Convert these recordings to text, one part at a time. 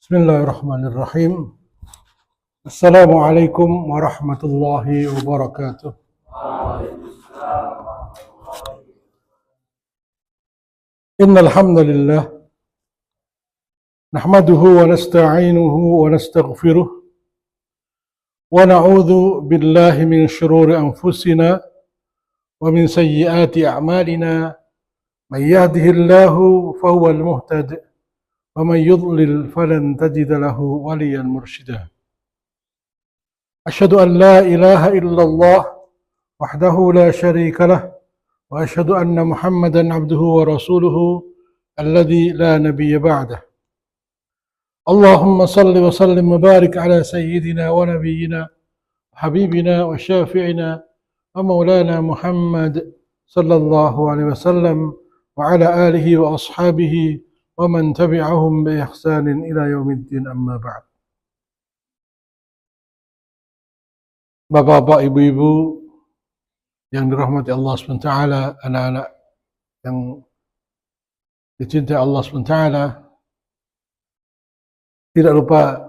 Bismillahirrahmanirrahim. Assalamualaikum warahmatullahi wabarakatuh. Innal hamdalillah nahmaduhu wa nasta'inuhu wa nastaghfiruh wa na'udzu billahi min shururi anfusina wa min sayyiati a'malina. Man yahdihillahu fahuwal muhtadi ومن يضلل فلن تجد له وليا مرشدا أشهد أن لا إله إلا الله وحده لا شريك له وأشهد أن محمدا عبده ورسوله الذي لا نبي بعده اللهم صل وسلم وبارك على سيدنا ونبينا وحبيبنا وشافعنا ومولانا محمد صلى الله عليه وسلم وعلى آله وأصحابه ومن تبعهم بإحسان إلى يوم الدين أما بعد. Bapak-bapak, ibu-ibu yang dirahmati Allah SWT, anak-anak yang dicintai Allah SWT, tidak lupa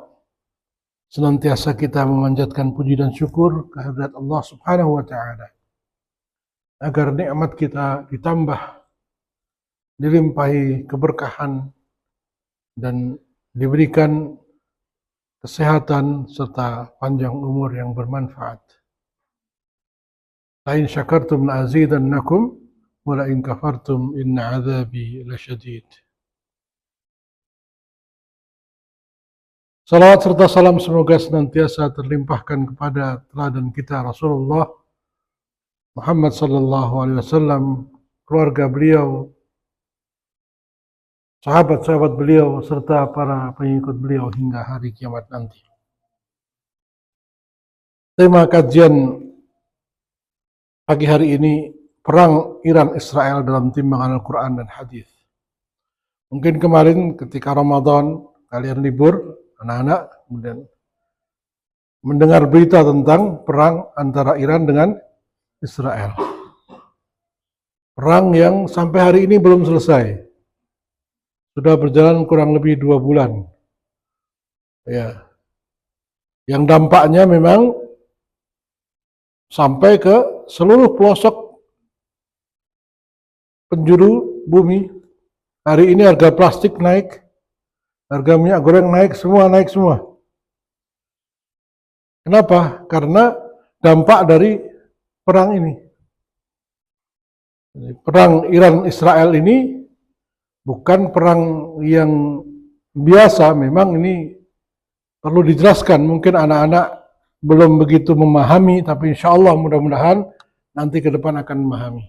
senantiasa kita memanjatkan puji dan syukur kehadirat Allah Subhanahu wa Ta'ala agar nikmat kita ditambah, dilimpahi keberkahan dan diberikan kesehatan serta panjang umur yang bermanfaat. La in syakartum la azidannakum wa la in kafartum inna azabi lasyadid. Salawat serta salam semoga senantiasa terlimpahkan kepada teladan kita Rasulullah Muhammad sallallahu alaihi wasallam, keluarga beliau, sahabat-sahabat beliau, serta para pengikut beliau hingga hari kiamat nanti. Tema kajian pagi hari ini, Perang Iran-Israel dalam timbangan Al-Quran dan Hadis. Mungkin kemarin ketika Ramadan, kalian libur, anak-anak, kemudian mendengar berita tentang perang antara Iran dengan Israel. Perang yang sampai hari ini belum selesai. Sudah berjalan kurang lebih 2 bulan. Ya. Yang dampaknya memang sampai ke seluruh pelosok penjuru bumi. Hari ini harga plastik naik, harga minyak goreng naik semua. Kenapa? Karena dampak dari perang ini. Perang Iran-Israel ini bukan perang yang biasa, memang ini perlu dijelaskan. Mungkin anak-anak belum begitu memahami, tapi insya Allah mudah-mudahan nanti ke depan akan memahami.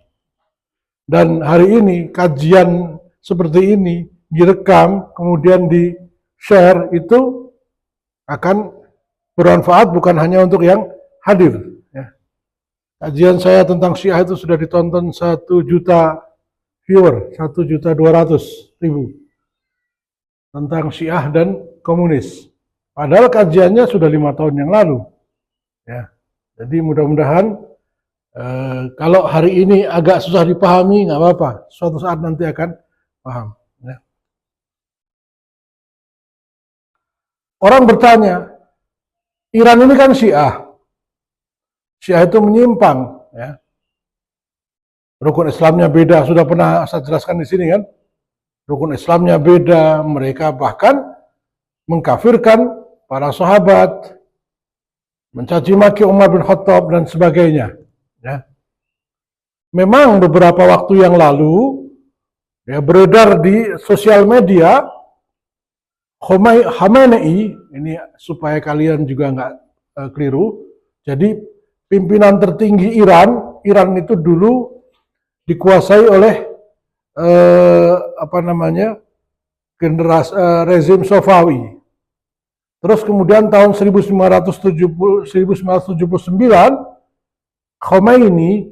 Dan hari ini kajian seperti ini direkam, kemudian di-share, itu akan bermanfaat bukan hanya untuk yang hadir. Ya. Kajian saya tentang Syiah itu sudah ditonton 1 juta viewer, 1.200.000 tentang Syiah dan komunis. Padahal kajiannya sudah 5 tahun yang lalu. Ya, jadi mudah-mudahan kalau hari ini agak susah dipahami, nggak apa-apa. Suatu saat nanti akan paham. Ya. Orang bertanya, Iran ini kan Syiah. Syiah itu menyimpang, ya. Rukun Islamnya beda, sudah pernah saya jelaskan di sini kan. Rukun Islamnya beda, mereka bahkan mengkafirkan para sahabat, mencaci maki Umar bin Khattab dan sebagainya. Ya. Memang beberapa waktu yang lalu ya, beredar di sosial media Khamenei, ini supaya kalian juga nggak keliru. Jadi pimpinan tertinggi Iran itu dulu dikuasai oleh rezim Safawi. Terus kemudian tahun 1979 Khomeini,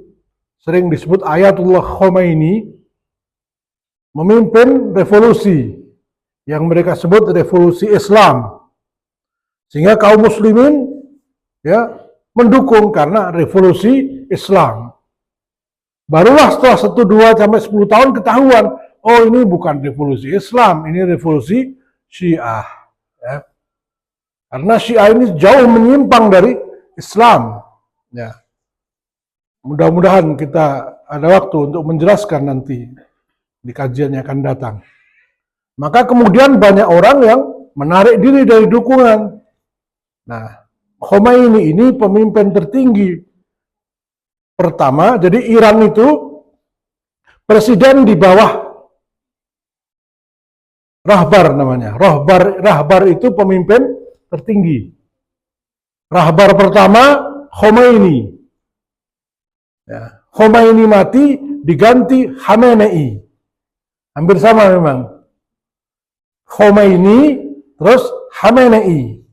sering disebut Ayatullah Khomeini, memimpin revolusi yang mereka sebut revolusi Islam. Sehingga kaum muslimin ya mendukung karena revolusi Islam. Barulah setelah 1, 2, sampai 10 tahun ketahuan, oh ini bukan revolusi Islam, ini revolusi Syiah. Ya. Karena Syiah ini jauh menyimpang dari Islam. Ya. Mudah-mudahan kita ada waktu untuk menjelaskan nanti di kajian yang akan datang. Maka kemudian banyak orang yang menarik diri dari dukungan. Nah, Khomeini ini pemimpin tertinggi pertama. Jadi Iran itu presiden di bawah Rahbar namanya. Rahbar itu pemimpin tertinggi. Rahbar pertama Khomeini. Ya. Khomeini mati diganti Khamenei. Hampir sama memang. Khomeini terus Khamenei.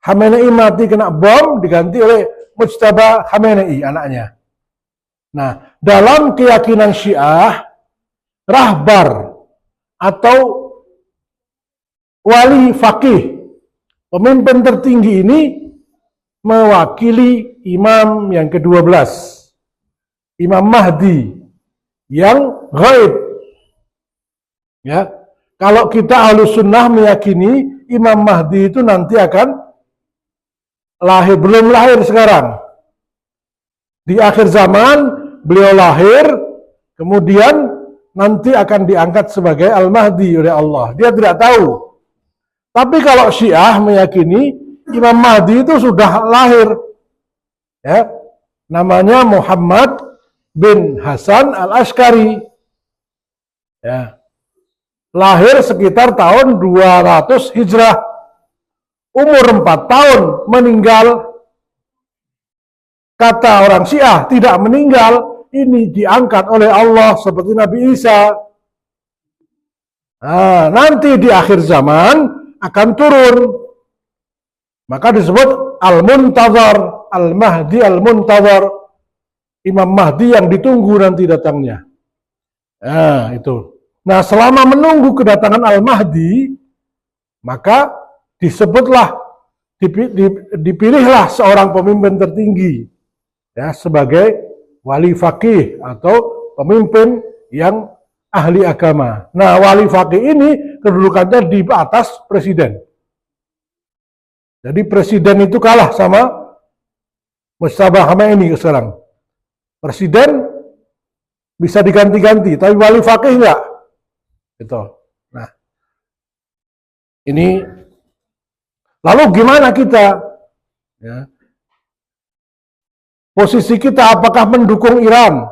Khamenei mati kena bom diganti oleh Mujtaba Khamenei anaknya. Nah, dalam keyakinan Syiah, rahbar atau wali faqih, pemimpin tertinggi ini mewakili imam yang ke-12, Imam Mahdi yang gaib. Ya, kalau kita Ahlus Sunnah meyakini Imam Mahdi itu nanti akan lahir, belum lahir sekarang. Di akhir zaman beliau lahir, kemudian nanti akan diangkat sebagai Al-Mahdi oleh Allah. Dia tidak tahu. Tapi kalau Syiah meyakini Imam Mahdi itu sudah lahir. Ya, namanya Muhammad bin Hasan Al-Askari. Ya. Lahir sekitar tahun 200 Hijrah. Umur 4 tahun meninggal. Kata orang Syiah tidak meninggal, ini diangkat oleh Allah seperti Nabi Isa. Nah, nanti di akhir zaman akan turun. Maka disebut Al-Muntazar, Al-Mahdi Al-Muntazar. Imam Mahdi yang ditunggu nanti datangnya. Nah, itu. Nah, selama menunggu kedatangan Al-Mahdi, maka disebutlah, dipilihlah seorang pemimpin tertinggi ya sebagai wali faqih atau pemimpin yang ahli agama. Nah, wali faqih ini kedudukannya di atas presiden. Jadi presiden itu kalah sama Mujtaba Khamenei sekarang. Presiden bisa diganti-ganti, tapi wali faqih enggak. Gitu. Nah, ini lalu gimana kita? Ya. Posisi kita apakah mendukung Iran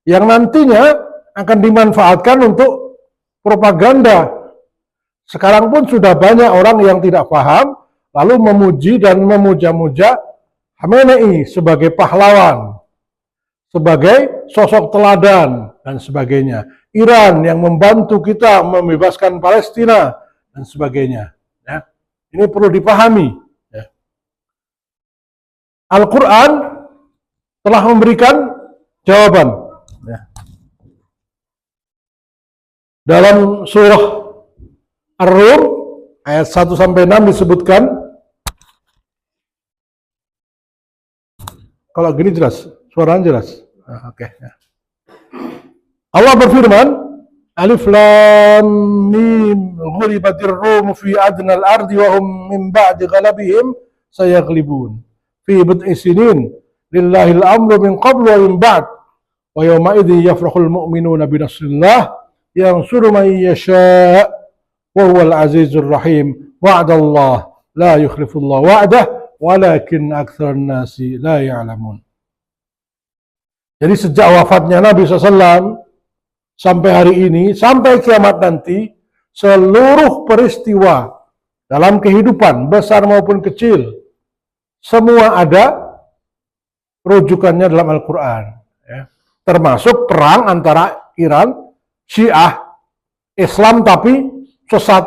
yang nantinya akan dimanfaatkan untuk propaganda? Sekarang pun sudah banyak orang yang tidak paham lalu memuji dan memuja-muja Khamenei sebagai pahlawan, sebagai sosok teladan dan sebagainya. Iran yang membantu kita membebaskan Palestina dan sebagainya. Ya. Ini perlu dipahami. Ya. Al-Quran telah memberikan jawaban. Ya. Dalam surah Ar-Rum ayat 1-6 disebutkan, kalau gini jelas, suaranya jelas. Oke. Ya. Allah berfirman, Alif Lam Mim, ghulibatir Rum fi adnal ardi wa hum min ba'di ghalabihim sayaghlibun. Fi bid'i sinin lillahil amru min qablu wa min ba'd wa yawma idzi yafrahul mu'minuna bi nasrillah yansuru man yasha' wa huwal azizur rahim. Wa'dallah la yukhlifullah wa'dah walakin aktsarun nasi la ya'lamun. Jadi sejak wafatnya Nabi SAW sampai hari ini, sampai kiamat nanti, seluruh peristiwa dalam kehidupan, besar maupun kecil, semua ada rujukannya dalam Al-Quran. Ya. Termasuk perang antara Iran, Syiah, Islam tapi sesat,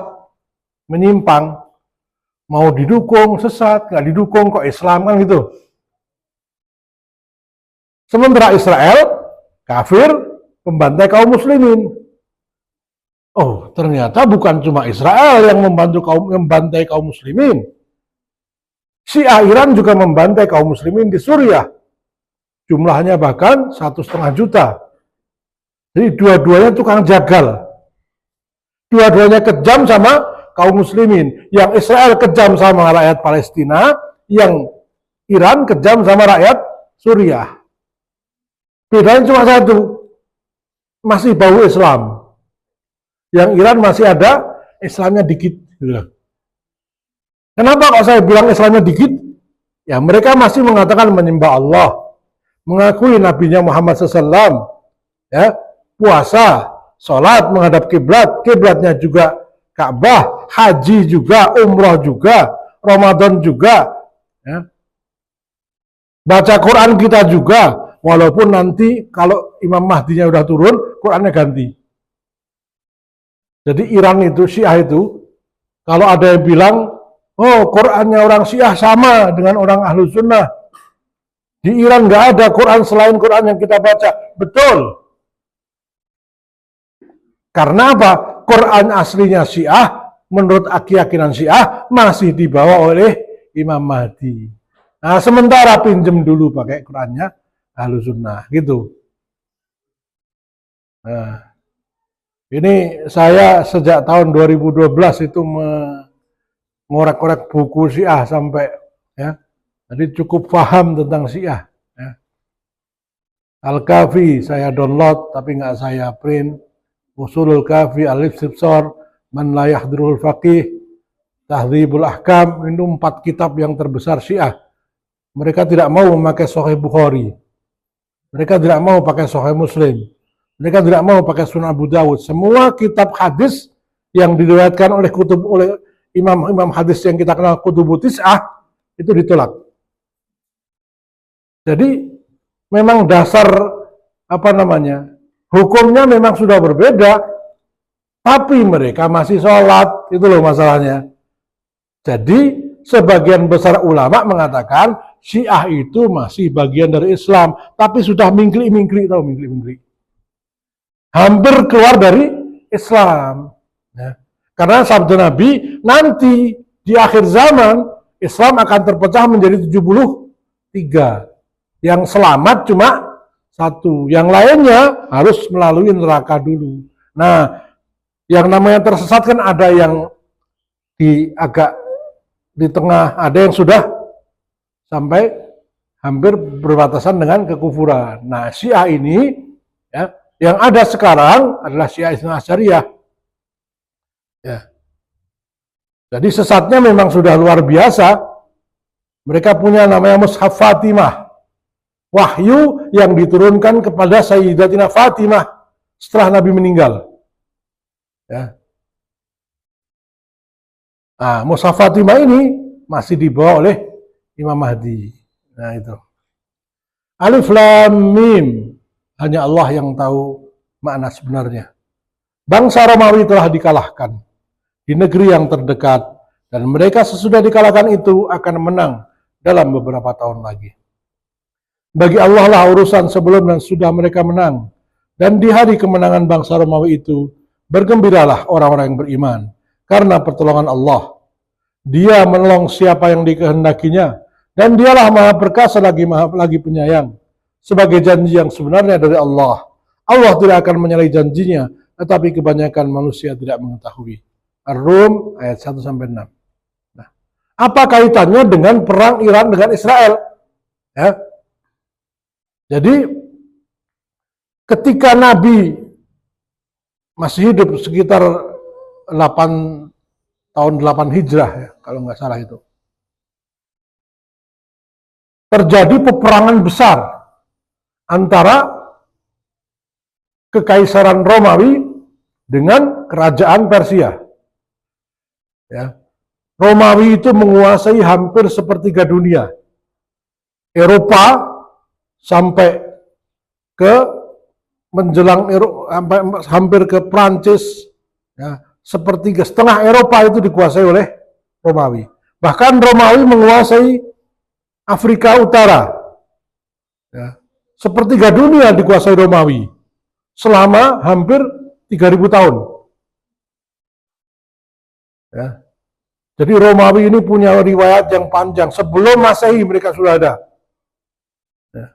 menyimpang. Mau didukung sesat, nggak didukung kok Islam kan gitu. Sementara Israel, kafir, membantai kaum muslimin. Oh, ternyata bukan cuma Israel yang membantai kaum muslimin. Syiah Iran juga membantai kaum muslimin di Suriah. Jumlahnya bahkan 1,5 juta. Jadi dua-duanya tukang jagal. Dua-duanya kejam sama kaum muslimin. Yang Israel kejam sama rakyat Palestina, yang Iran kejam sama rakyat Suriah. Bedanya cuma satu, masih bau Islam. Yang Iran masih ada Islamnya dikit. Kenapa kok saya bilang Islamnya dikit? Ya mereka masih mengatakan menyembah Allah, mengakui nabinya Muhammad SAW, ya, puasa, sholat menghadap kiblat, kiblatnya juga Ka'bah, haji juga, umroh juga, Ramadan juga, ya. Baca Quran kita juga, walaupun nanti kalau Imam Mahdinya udah turun, Qurannya ganti. Jadi Iran itu, Syiah itu, kalau ada yang bilang, oh Qurannya orang Syiah sama dengan orang Ahlus Sunnah, di Iran nggak ada Quran selain Quran yang kita baca. Betul. Karena apa? Quran aslinya Syiah, menurut keyakinan Syiah, masih dibawa oleh Imam Mahdi. Nah, sementara pinjem dulu pakai Qurannya Ahlus Sunnah, gitu. Nah, ini saya sejak tahun 2012 itu ngorek-ngorek buku Syiah sampai, ya, jadi cukup paham tentang Syiah. Ya. Al-Kafi saya download tapi nggak saya print. Usulul Kafi, Al-Istibsar, Man la yahdurul faqih, Tahdzibul Ahkam, itu 4 kitab yang terbesar Syiah. Mereka tidak mau memakai Sahih Bukhari. Mereka tidak mau pakai Sahih Muslim. Mereka tidak mau pakai Sunan Abu Dawud. Semua kitab hadis yang diriwayatkan oleh imam hadis yang kita kenal Kutubu Tis'ah itu ditolak. Jadi memang dasar hukumnya memang sudah berbeda, tapi mereka masih sholat, itu loh masalahnya. Jadi sebagian besar ulama mengatakan Syiah itu masih bagian dari Islam, tapi sudah mingkli-mingkli, tahu mingkli-mingkli. Hampir keluar dari Islam. Ya. Karena sabda Nabi, nanti di akhir zaman Islam akan terpecah menjadi 73. Yang selamat cuma 1, yang lainnya harus melalui neraka dulu. Nah, yang namanya tersesat kan ada yang agak di tengah, ada yang sudah sampai hampir berbatasan dengan kekufuran. Nah, Syiah ini, ya, yang ada sekarang adalah Syiah Isna Asyariyah. Ya. Jadi sesatnya memang sudah luar biasa. Mereka punya namanya Mushaf Fatimah. Wahyu yang diturunkan kepada Sayyidatina Fatimah setelah Nabi meninggal. Ya. Nah, Mushaf Fatimah ini masih dibawa oleh Imam Mahdi. Nah itu. Alif Lam Mim. Hanya Allah yang tahu makna sebenarnya. Bangsa Romawi telah dikalahkan di negeri yang terdekat, dan mereka sesudah dikalahkan itu akan menang dalam beberapa tahun lagi. Bagi Allah lah urusan sebelum dan sudah mereka menang. Dan di hari kemenangan bangsa Romawi itu, bergembiralah orang-orang yang beriman, karena pertolongan Allah. Dia menolong siapa yang dikehendakinya, dan dialah maha perkasa lagi penyayang. Sebagai janji yang sebenarnya dari Allah. Allah tidak akan menyalahi janjinya, tetapi kebanyakan manusia tidak mengetahui. Ar-Rum ayat 1-6. Nah, apa kaitannya dengan perang Iran dengan Israel? Ya. Jadi ketika Nabi masih hidup sekitar 8 Hijrah, ya, kalau nggak salah itu, terjadi peperangan besar antara Kekaisaran Romawi dengan Kerajaan Persia. Ya. Romawi itu menguasai hampir sepertiga dunia. Eropa sampai ke menjelang hampir ke Prancis, ya, setengah Eropa itu dikuasai oleh Romawi. Bahkan Romawi menguasai Afrika Utara. Ya. Sepertiga dunia dikuasai Romawi selama hampir 3000 tahun. Ya. Jadi Romawi ini punya riwayat yang panjang. Sebelum Masehi mereka sudah ada. Ya.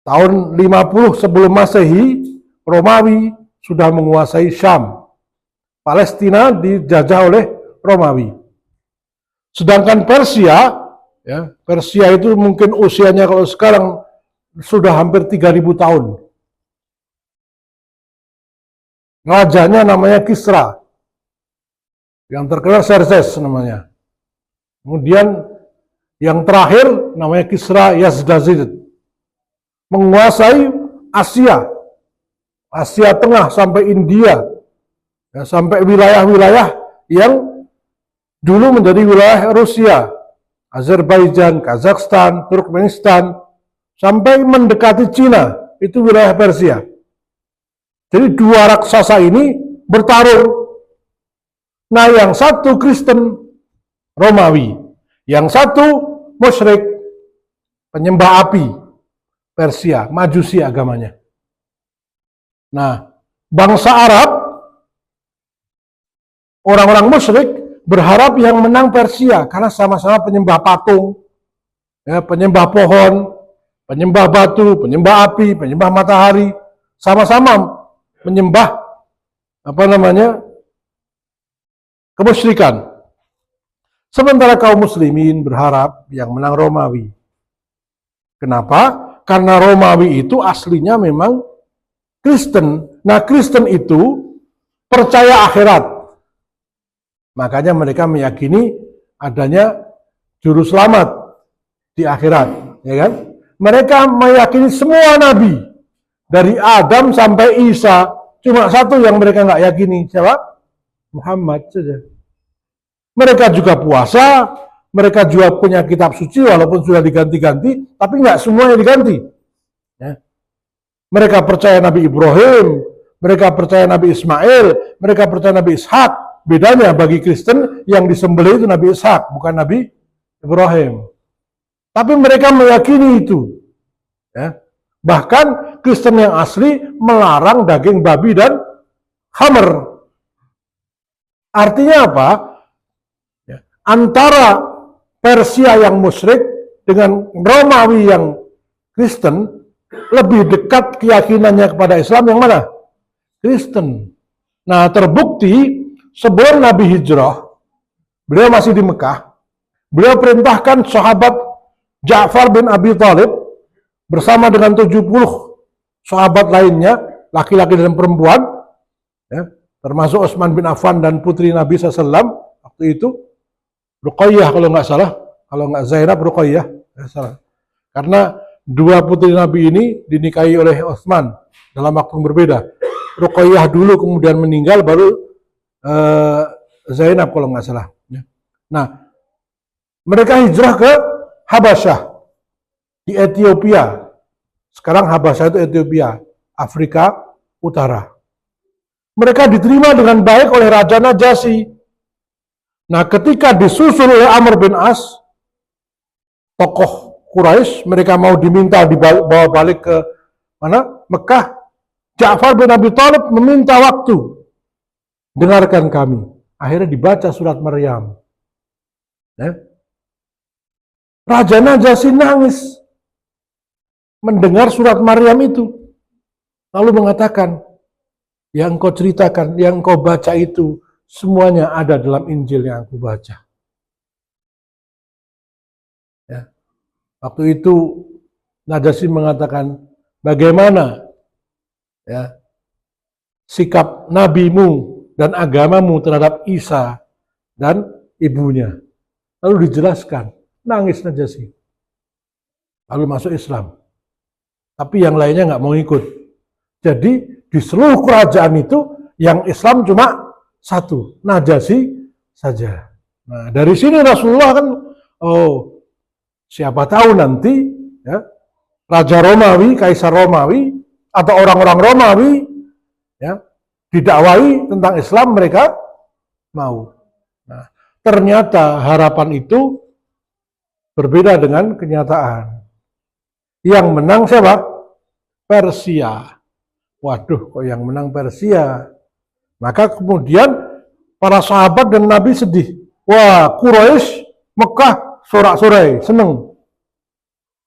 Tahun 50 sebelum Masehi, Romawi sudah menguasai Syam. Palestina dijajah oleh Romawi. Sedangkan Persia, ya, Persia itu mungkin usianya kalau sekarang sudah hampir 3000 tahun. Rajanya namanya Kisra. Yang terkenal Xerxes namanya. Kemudian yang terakhir namanya Kisra Yazdazid. Menguasai Asia. Asia Tengah sampai India. Ya, sampai wilayah-wilayah yang dulu menjadi wilayah Rusia. Azerbaijan, Kazakhstan, Turkmenistan. Sampai mendekati Cina. Itu wilayah Persia. Jadi dua raksasa ini bertarung. Nah, yang satu Kristen Romawi, yang satu musyrik penyembah api Persia, Majusi agamanya. Nah, bangsa Arab, orang-orang musyrik berharap yang menang Persia karena sama-sama penyembah patung, ya, penyembah pohon, penyembah batu, penyembah api, penyembah matahari, sama-sama menyembah kemusyrikan. Sementara kaum muslimin berharap yang menang Romawi. Kenapa? Karena Romawi itu aslinya memang Kristen. Nah, Kristen itu percaya akhirat. Makanya mereka meyakini adanya juru selamat di akhirat, ya kan? Mereka meyakini semua nabi dari Adam sampai Isa. Cuma satu yang mereka nggak yakini, siapa? Muhammad saja. Mereka juga puasa, mereka juga punya kitab suci walaupun sudah diganti-ganti, tapi nggak semuanya diganti. Ya. Mereka percaya Nabi Ibrahim, mereka percaya Nabi Ismail, mereka percaya Nabi Ishak. Bedanya bagi Kristen yang disembelih itu Nabi Ishak, bukan Nabi Ibrahim. Tapi mereka meyakini itu. Ya. Bahkan Kristen yang asli melarang daging babi dan khamr. Artinya apa? Antara Persia yang musyrik dengan Romawi yang Kristen, lebih dekat keyakinannya kepada Islam yang mana? Kristen. Nah, terbukti sebelum Nabi hijrah, beliau masih di Mekah, beliau perintahkan sahabat Ja'far bin Abi Thalib bersama dengan 70 sahabat lainnya, laki-laki dan perempuan, ya, termasuk Utsman bin Affan dan putri Nabi SAW waktu itu, Ruqayyah kalau nggak salah, kalau nggak Zainab, Ruqayyah, salah. Karena dua putri Nabi ini dinikahi oleh Utsman dalam waktu yang berbeda. Ruqayyah dulu kemudian meninggal, baru Zainab kalau nggak salah. Nah, mereka hijrah ke Habasyah di Ethiopia. Sekarang Habasyah itu Ethiopia, Afrika Utara. Mereka diterima dengan baik oleh Raja Najasyi. Nah, ketika disusul oleh Amr bin As, tokoh Quraisy, mereka mau diminta dibawa balik ke mana? Mekah. Ja'far bin Abi Thalib meminta waktu. Dengarkan kami. Akhirnya dibaca surat Maryam. Ya. Raja Najasyi nangis mendengar surat Maryam itu. Lalu mengatakan, yang engkau ceritakan, yang engkau baca itu, semuanya ada dalam Injil yang aku baca. Ya. Waktu itu Najasyi mengatakan, bagaimana ya sikap nabimu dan agamamu terhadap Isa dan ibunya. Lalu dijelaskan, nangis Najasyi. Lalu masuk Islam. Tapi yang lainnya nggak mau ikut. Jadi di seluruh kerajaan itu yang Islam cuma satu, Najasyi saja. Nah, dari sini Rasulullah kan, oh, siapa tahu nanti ya, Raja Romawi, Kaisar Romawi, atau orang-orang Romawi ya, didakwai tentang Islam, mereka mau. Nah, ternyata harapan itu berbeda dengan kenyataan. Yang menang siapa? Persia. Waduh, kok yang menang Persia? Maka kemudian para sahabat dan Nabi sedih. Wah, Quraisy, Mekah, sorak-sorai, seneng.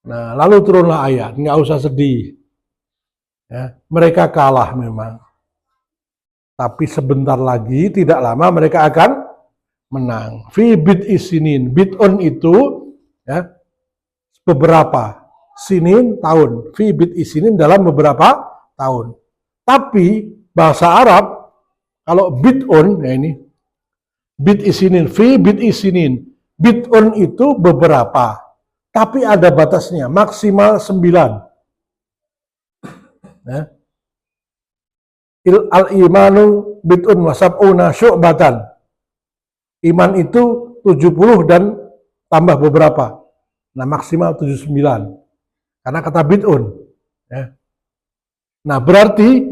Nah, lalu turunlah ayat, nggak usah sedih. Ya, mereka kalah memang. Tapi sebentar lagi, tidak lama mereka akan menang. Fi bid'i sinin. Bid'un itu ya, beberapa. Sinin tahun. Fi bid'i sinin dalam beberapa tahun. Tapi bahasa Arab, kalau bid'un, ya ini, bid'i sinin, fi bid'i sinin. Bid'un itu beberapa. Tapi ada batasnya, maksimal 9. Ya. Al-imanu bid'un wa sab'una syu'batan. Iman itu 70 dan tambah beberapa. Nah, maksimal 79. Karena kata bid'un. Ya. Nah, berarti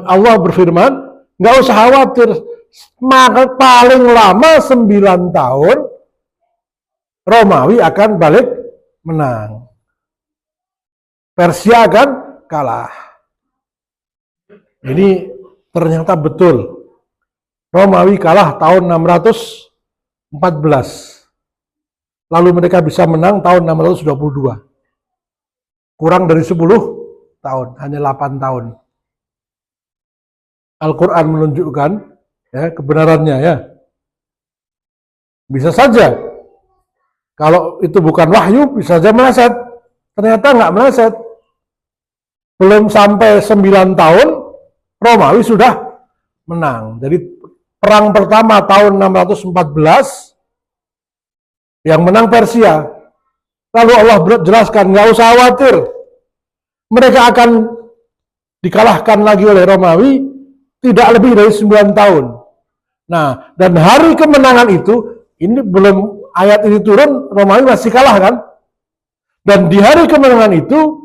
Allah berfirman, nggak usah khawatir, paling lama 9 tahun, Romawi akan balik menang. Persia akan kalah. Ini ternyata betul. Romawi kalah tahun 614. Lalu mereka bisa menang tahun 622. Kurang dari 10 tahun, hanya 8 tahun. Al-Quran menunjukkan ya, kebenarannya ya. Bisa saja, kalau itu bukan wahyu, bisa saja meleset. Ternyata nggak meleset. Belum sampai 9 tahun, Romawi sudah menang. Jadi perang pertama tahun 614, yang menang Persia. Lalu Allah jelaskan, nggak usah khawatir, mereka akan dikalahkan lagi oleh Romawi tidak lebih dari 9 tahun. Nah, dan hari kemenangan itu, ini belum ayat ini turun, Romawi masih kalah kan? Dan di hari kemenangan itu,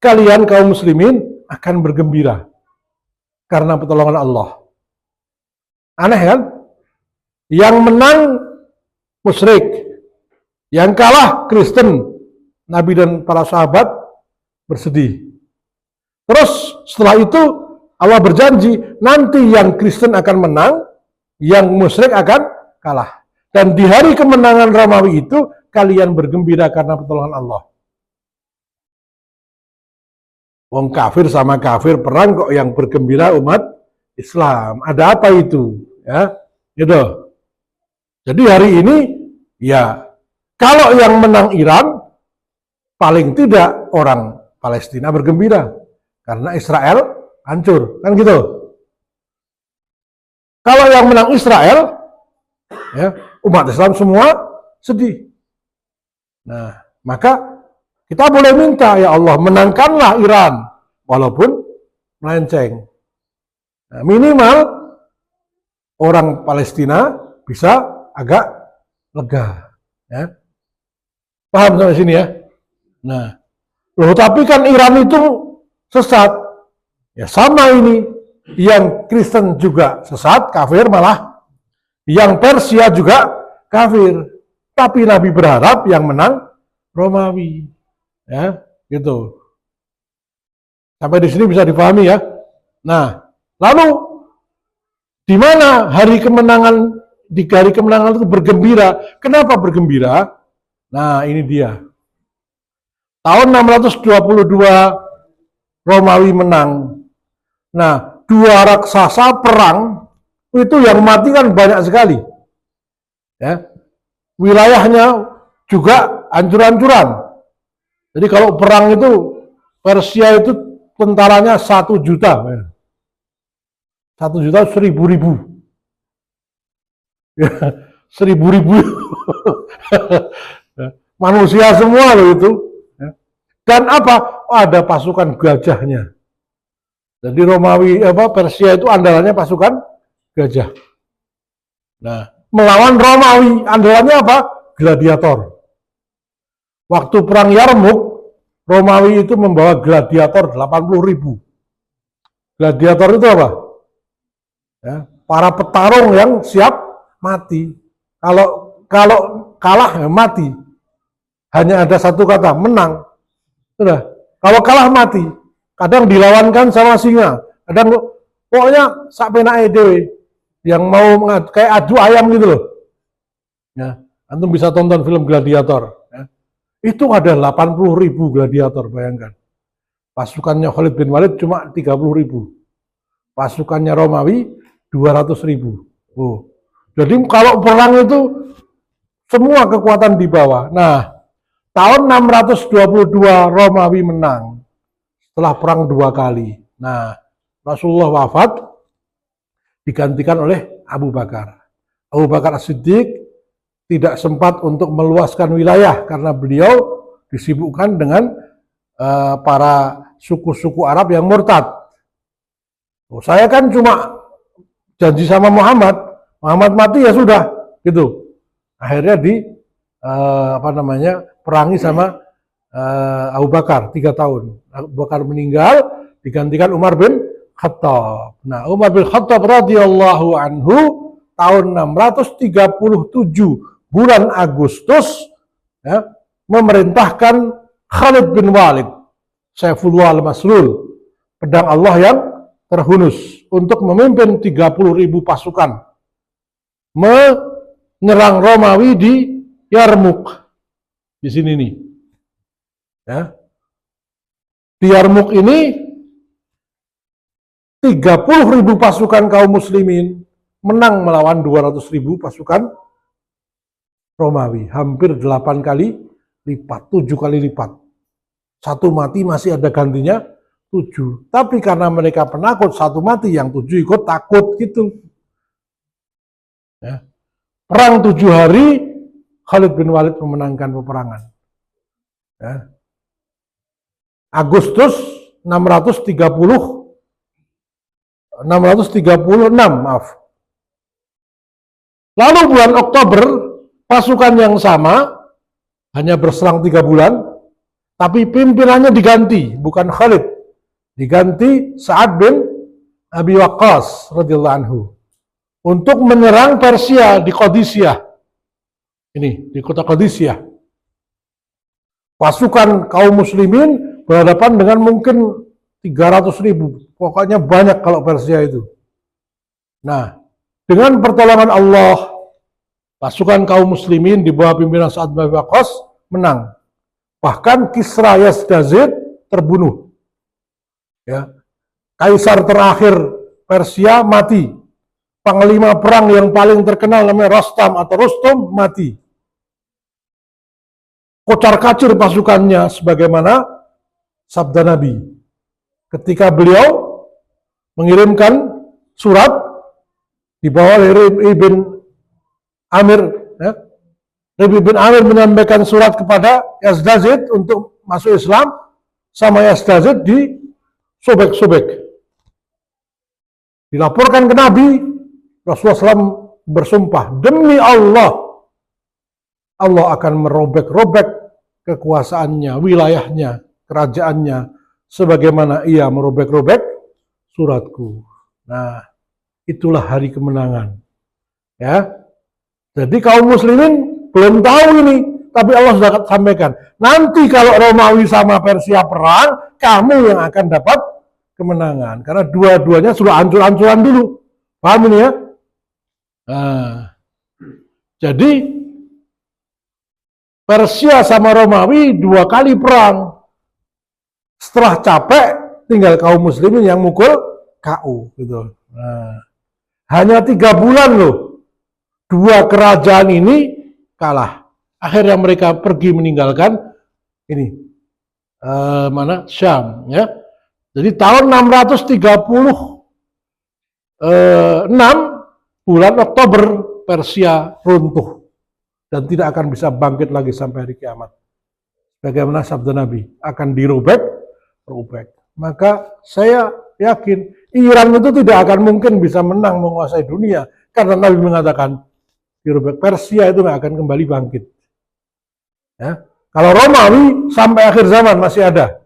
kalian kaum muslimin akan bergembira karena pertolongan Allah. Aneh kan? Yang menang musyrik, yang kalah Kristen. Nabi dan para sahabat bersedih. Terus setelah itu Allah berjanji nanti yang Kristen akan menang, yang musyrik akan kalah. Dan di hari kemenangan Romawi itu kalian bergembira karena pertolongan Allah. Wong kafir sama kafir perang kok yang bergembira umat Islam. Ada apa itu? Ya, gitu. Jadi hari ini ya kalau yang menang Iran paling tidak orang Palestina bergembira karena Israel hancur, kan gitu. Kalau yang menang Israel ya, umat Islam semua sedih. Nah, maka kita boleh minta, ya Allah, menangkanlah Iran walaupun melenceng. Nah, minimal orang Palestina bisa agak lega. Ya. Paham sampai sini ya? Nah, loh, tapi kan Iran itu sesat. Ya sama ini. Yang Kristen juga sesat, kafir malah. Yang Persia juga kafir. Tapi Nabi berharap yang menang Romawi. Ya, gitu. Sampai di sini bisa dipahami ya. Nah, lalu di mana hari kemenangan, di hari kemenangan itu bergembira? Kenapa bergembira? Nah, ini dia. Tahun 622 Romawi menang. Nah, 2 raksasa perang itu yang mati kan banyak sekali. Ya. Wilayahnya juga hancur-hancuran. Jadi kalau perang itu Persia itu tentaranya 1 juta. 1 juta 1000 ribu. Ya, 1000 ribu. Manusia semua loh itu. Dan apa? Oh, ada pasukan gajahnya. Jadi Romawi Persia itu andalannya pasukan gajah. Nah, melawan Romawi andalannya apa? Gladiator. Waktu perang Yarmuk, Romawi itu membawa gladiator 80.000. Gladiator itu apa? Ya, para petarung yang siap mati. Kalau kalah ya mati. Hanya ada satu kata, menang. Sudah. Kalau kalah mati. Kadang dilawankan sama singa. Kadang pokoknya sak penake dhewe. Yang mau kayak adu ayam gitu loh. Ya, antum bisa tonton film Gladiator. Ya. Itu ada 80.000 gladiator, bayangkan. Pasukannya Khalid bin Walid cuma 30.000. pasukannya Romawi 200.000. Oh. Jadi kalau perang itu semua kekuatan di bawah. Nah, tahun 622 Romawi menang setelah perang 2 kali. Nah, Rasulullah wafat digantikan oleh Abu Bakar. Abu Bakar As-Siddiq tidak sempat untuk meluaskan wilayah karena beliau disibukkan dengan para suku-suku Arab yang murtad. Oh, saya kan cuma janji sama Muhammad mati ya sudah, gitu. Akhirnya perangi sama Abu Bakar 3 tahun. Abu Bakar meninggal, digantikan Umar bin Khattab. Nah, Umar bin Khattab radhiyallahu anhu tahun 637 bulan Agustus ya, memerintahkan Khalid bin Walid, Saifullah al-Maslul, pedang Allah yang terhunus, untuk memimpin 30.000 pasukan menyerang Romawi di Yarmuk. Di sini nih. Ya. Di Yarmuk ini 30.000 pasukan kaum muslimin menang melawan 200.000 pasukan Romawi. Hampir 8 kali lipat, 7 kali lipat. Satu mati masih ada gantinya 7. Tapi karena mereka penakut, satu mati, yang 7 ikut takut gitu. Ya. Perang 7 hari, Khalid bin Walid memenangkan peperangan. Ya. Agustus 636, maaf. Lalu bulan Oktober, pasukan yang sama, hanya berselang 3 bulan, tapi pimpinannya diganti, bukan Khalid. Diganti Sa'ad bin Abi Waqqas radhiyallahu anhu untuk menyerang Persia di Qadisiyah. Ini di kota Qadisiyah. Pasukan kaum muslimin berhadapan dengan mungkin 300.000. Pokoknya banyak kalau Persia itu. Nah, dengan pertolongan Allah, pasukan kaum muslimin di bawah pimpinan Sa'ad bin Abi Waqqas menang. Bahkan Kisra Yazdazid terbunuh. Ya. Kaisar terakhir Persia mati. Panglima perang yang paling terkenal namanya Rostam atau Rustum mati. Kocar-kacir pasukannya sebagaimana sabda Nabi. Ketika beliau mengirimkan surat dibawa oleh Ibn Amir, ya. Ibn Amir menyampaikan surat kepada Yazdazid untuk masuk Islam, sama Yazdazid disobek-sobek. Dilaporkan ke Nabi, Rasulullah SAW bersumpah, demi Allah, Allah akan merobek-robek kekuasaannya, wilayahnya, kerajaannya, sebagaimana ia merobek-robek suratku. Nah, itulah hari kemenangan. Ya, jadi kaum muslimin belum tahu ini, tapi Allah sudah sampaikan. Nanti kalau Romawi sama Persia perang, kamu yang akan dapat kemenangan. Karena dua-duanya sudah hancur-hancuran dulu. Paham ini ya? Nah, jadi Persia sama Romawi 2 kali perang. Setelah capek, tinggal kaum muslimin yang mukul KO. Gitu. Nah, hanya 3 bulan loh, 2 kerajaan ini kalah. Akhirnya mereka pergi meninggalkan ini Syam. Ya. Jadi tahun 636 bulan Oktober Persia runtuh dan tidak akan bisa bangkit lagi sampai hari kiamat. Bagaimana sabda Nabi, akan dirobek. Maka saya yakin Iran itu tidak akan mungkin bisa menang menguasai dunia karena Nabi mengatakan dirobek. Persia itu nggak akan kembali bangkit. Ya. Kalau Romawi sampai akhir zaman masih ada.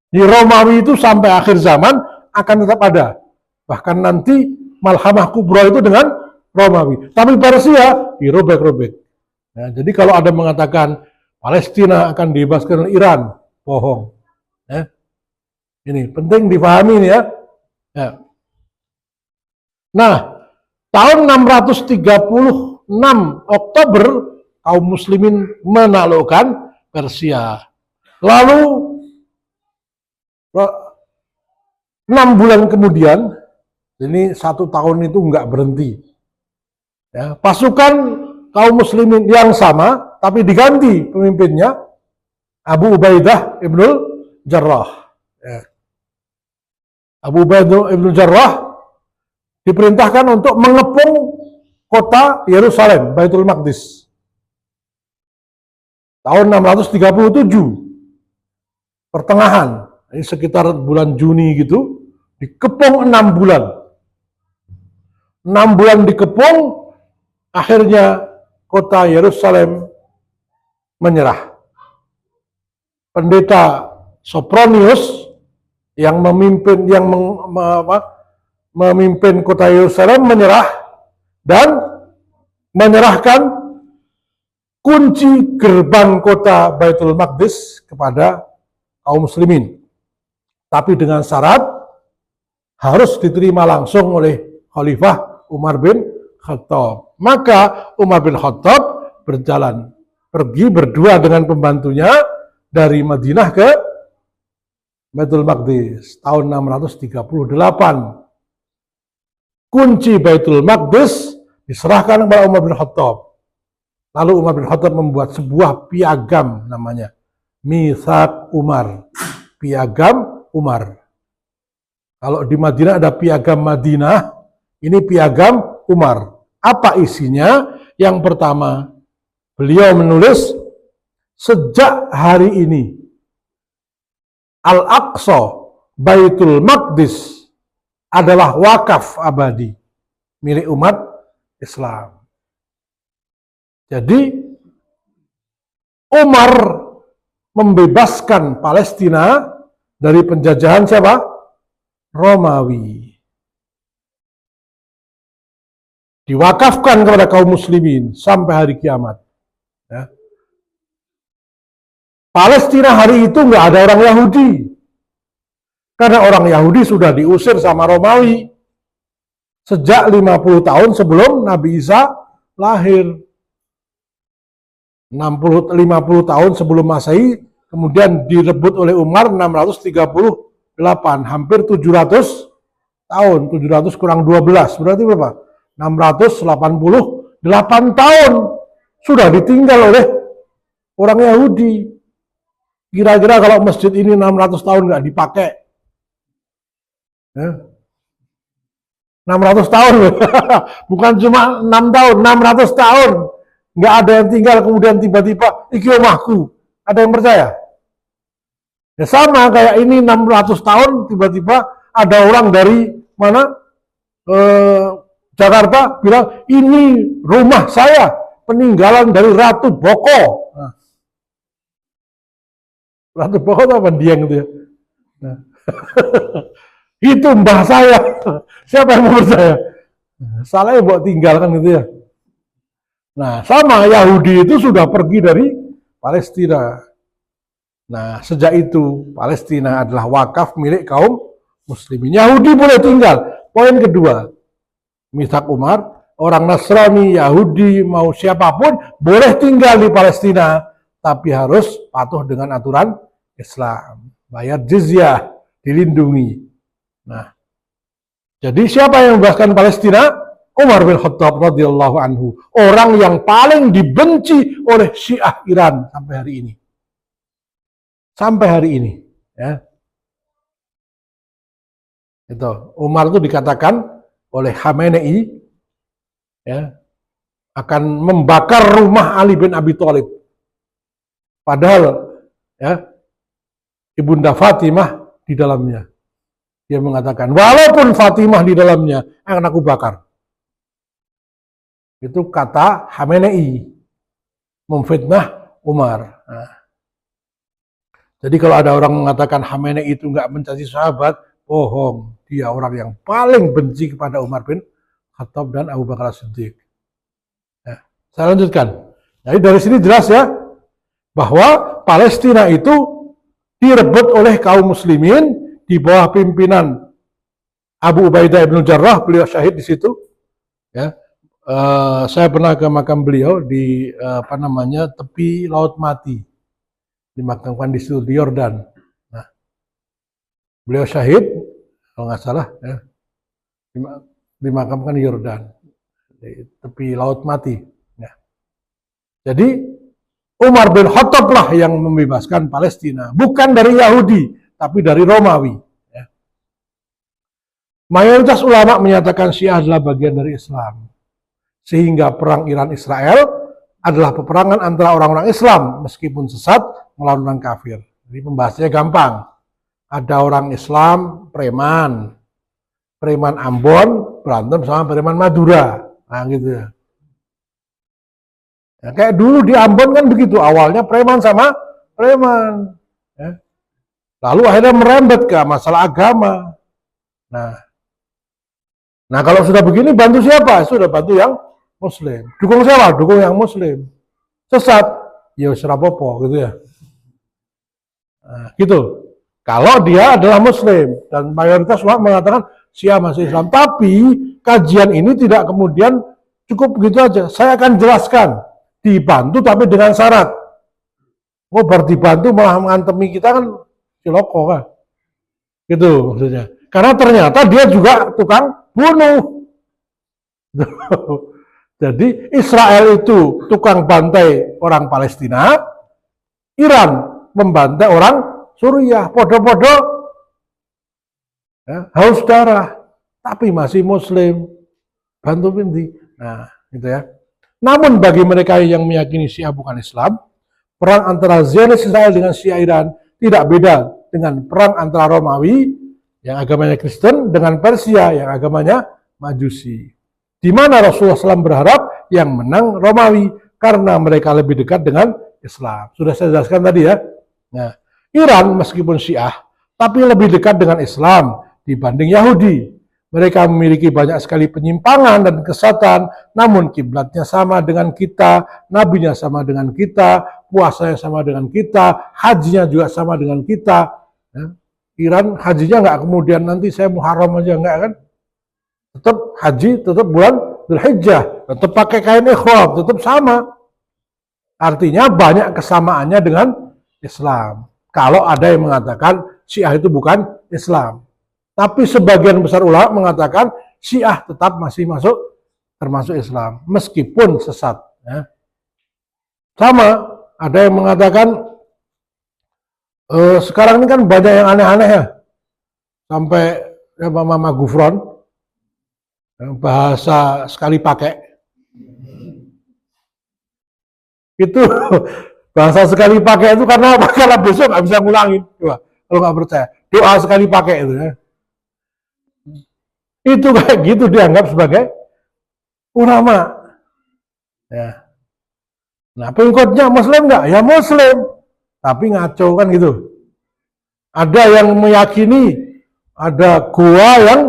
Di Romawi itu sampai akhir zaman akan tetap ada. Bahkan nanti Malhamah Kubra itu dengan Romawi. Tapi Persia dirobek-robek. Ya, jadi kalau ada mengatakan Palestina akan dibebaskan oleh Iran, bohong. Ya. Ini penting dipahami ini ya. Ya. Nah, tahun 636 Oktober kaum muslimin menaklukkan Persia. Lalu 6 bulan kemudian, ini 1 tahun itu nggak berhenti. Ya, pasukan kaum muslimin yang sama, tapi diganti pemimpinnya, Abu Ubaidah ibnul Jarrah. Ya. Abu Ubaidah ibnul Jarrah diperintahkan untuk mengepung kota Yerusalem, Baitul Maqdis. Tahun 637, pertengahan, ini sekitar bulan Juni gitu, dikepung 6 bulan. 6 bulan dikepung, akhirnya kota Yerusalem menyerah. Pendeta Sopronius yang memimpin kota Yerusalem menyerah dan menyerahkan kunci gerbang kota Baitul Maqdis kepada kaum muslimin. Tapi dengan syarat harus diterima langsung oleh Khalifah Umar bin Khattab. Maka Umar bin Khattab pergi berdua dengan pembantunya dari Madinah ke Baitul Maqdis tahun 638. Kunci Baitul Maqdis diserahkan kepada Umar bin Khattab. Lalu Umar bin Khattab membuat sebuah piagam namanya Mitsaq Umar. Piagam Umar. Kalau di Madinah ada piagam Madinah, ini piagam Umar. Apa isinya? Yang pertama, beliau menulis, sejak hari ini Al-Aqsa, Baitul Maqdis adalah wakaf abadi milik umat Islam. Jadi Umar membebaskan Palestina dari penjajahan siapa? Romawi. Diwakafkan kepada kaum muslimin sampai hari kiamat. Ya. Palestina hari itu nggak ada orang Yahudi. Karena orang Yahudi sudah diusir sama Romawi sejak 50 tahun sebelum Nabi Isa lahir. 50 tahun sebelum Masehi, kemudian direbut oleh Umar 638, hampir 700 tahun, 700 kurang 12, berarti berapa? 688 tahun sudah ditinggal oleh orang Yahudi. Kira-kira kalau masjid ini 600 tahun nggak dipakai, ya. 600 tahun, bukan cuma 6 tahun, 600 tahun. Nggak ada yang tinggal, kemudian tiba-tiba iki omahku. Ada yang percaya? Ya sama kayak ini 600 tahun, tiba-tiba ada orang dari mana? Jakarta bilang, ini rumah saya, peninggalan dari Ratu Boko. Nah. Ratu Boko itu apa? Dieng gitu ya. Nah. Itu mbah saya. Siapa yang mau percaya? Salahnya buat tinggalkan gitu ya. Nah, sama Yahudi itu sudah pergi dari Palestina. Nah, sejak itu Palestina adalah wakaf milik kaum muslimin. Yahudi boleh tinggal. Poin kedua, Mitsaq Umar, orang Nasrani, Yahudi, mau siapapun boleh tinggal di Palestina, tapi harus patuh dengan aturan Islam. Bayar jizyah, dilindungi. Nah, jadi siapa yang membebaskan Palestina? Umar bin Khattab radhiyallahu anhu, orang yang paling dibenci oleh Syiah Iran sampai hari ini. Sampai hari ini, ya. Itu Umar itu dikatakan oleh Khamenei, ya, akan membakar rumah Ali bin Abi Thalib. Padahal, ya, Ibunda Fatimah di dalamnya. Dia mengatakan, walaupun Fatimah di dalamnya, akan aku bakar. Itu kata Khamenei, memfitnah Umar. Nah. Jadi kalau ada orang mengatakan Khamenei itu nggak mencaci sahabat, bohong. Dia orang yang paling benci kepada Umar bin Khattab dan Abu Bakar As-Siddiq. Nah, saya lanjutkan. Jadi dari sini jelas ya, bahwa Palestina itu direbut oleh kaum muslimin di bawah pimpinan Abu Ubaidah ibn Jarrah, beliau syahid di situ. Ya. Saya pernah ke makam beliau di tepi Laut Mati, dimakamkan di situ di Yordan. Nah, beliau syahid kalau nggak salah, ya, dimakamkan di Yordan, di tepi Laut Mati. Ya. Jadi Umar bin Khattab lah yang membebaskan Palestina, bukan dari Yahudi, tapi dari Romawi. Ya. Mayoritas ulama menyatakan Syiah adalah bagian dari Islam, sehingga perang Iran-Israel adalah peperangan antara orang-orang Islam, meskipun sesat melawan orang kafir. Jadi pembahasannya gampang. Ada orang Islam, preman Ambon berantem sama preman Madura, nah gitu ya. Ya, kayak dulu di Ambon kan begitu, awalnya preman sama preman. Ya. Lalu akhirnya merembet ke masalah agama. Nah kalau sudah begini bantu siapa? Sudah bantu yang Muslim. Dukung siapa? Dukung yang Muslim. Sesat, ya serapopo gitu ya. Nah, gitu. Kalau dia adalah Muslim dan mayoritas ulama mengatakan Syiah masih Islam, tapi kajian ini tidak kemudian cukup begitu aja. Saya akan jelaskan. Dibantu tapi dengan syarat. Oh, baru dibantu malah mengantemi kita kan ciloko kan. Gitu maksudnya. Karena ternyata dia juga tukang bunuh. Jadi Israel itu tukang bantai orang Palestina, Iran membantai orang Suriah, podo-podo ya, haus darah, tapi masih Muslim, bantu binti. Nah, gitu ya. Namun bagi mereka yang meyakini Syiah bukan Islam, perang antara Zionis Israel dengan Syiah Iran tidak beda dengan perang antara Romawi yang agamanya Kristen dengan Persia yang agamanya Majusi. Di mana Rasulullah SAW berharap yang menang Romawi karena mereka lebih dekat dengan Islam. Sudah saya jelaskan tadi ya. Nah, Iran meskipun Syiah, tapi lebih dekat dengan Islam dibanding Yahudi. Mereka memiliki banyak sekali penyimpangan dan kesesatan, namun kiblatnya sama dengan kita, nabinya sama dengan kita, puasanya sama dengan kita, hajinya juga sama dengan kita. Ya. Iran hajinya nggak kemudian nanti saya Muharram aja, nggak kan? Tetap haji, tetap bulan Dzulhijjah, tetap pakai kain ihram, tetap sama. Artinya banyak kesamaannya dengan Islam. Kalau ada yang mengatakan Syiah itu bukan Islam. Tapi sebagian besar ulama mengatakan Syiah tetap masih termasuk Islam, meskipun sesat. Ya. Sama, ada yang mengatakan sekarang ini kan banyak yang aneh-aneh ya, sampai ya, Mama Gufron bahasa sekali pakai itu bahasa sekali pakai itu karena apa? Karena besok nggak bisa ngulangin. Coba, kalau nggak percaya, doa sekali pakai itu ya. Itu kayak gitu dianggap sebagai ulama. Ya. Nah, pengikutnya Muslim nggak? Ya Muslim, tapi ngaco kan gitu. Ada yang meyakini ada gua yang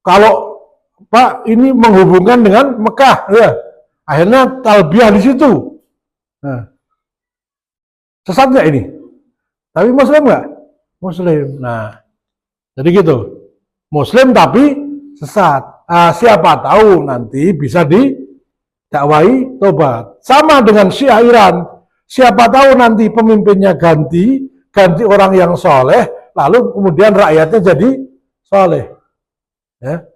kalau Pak ini menghubungkan dengan Mekah, ya. Akhirnya talbiyah di situ. Nah, sesat nggak ini? Tapi Muslim nggak? Muslim. Nah, jadi gitu. Muslim tapi sesat. Siapa tahu nanti bisa didakwai tobat. Sama dengan Syiah Iran. Siapa tahu nanti pemimpinnya ganti orang yang soleh, lalu kemudian rakyatnya jadi soleh. Ya.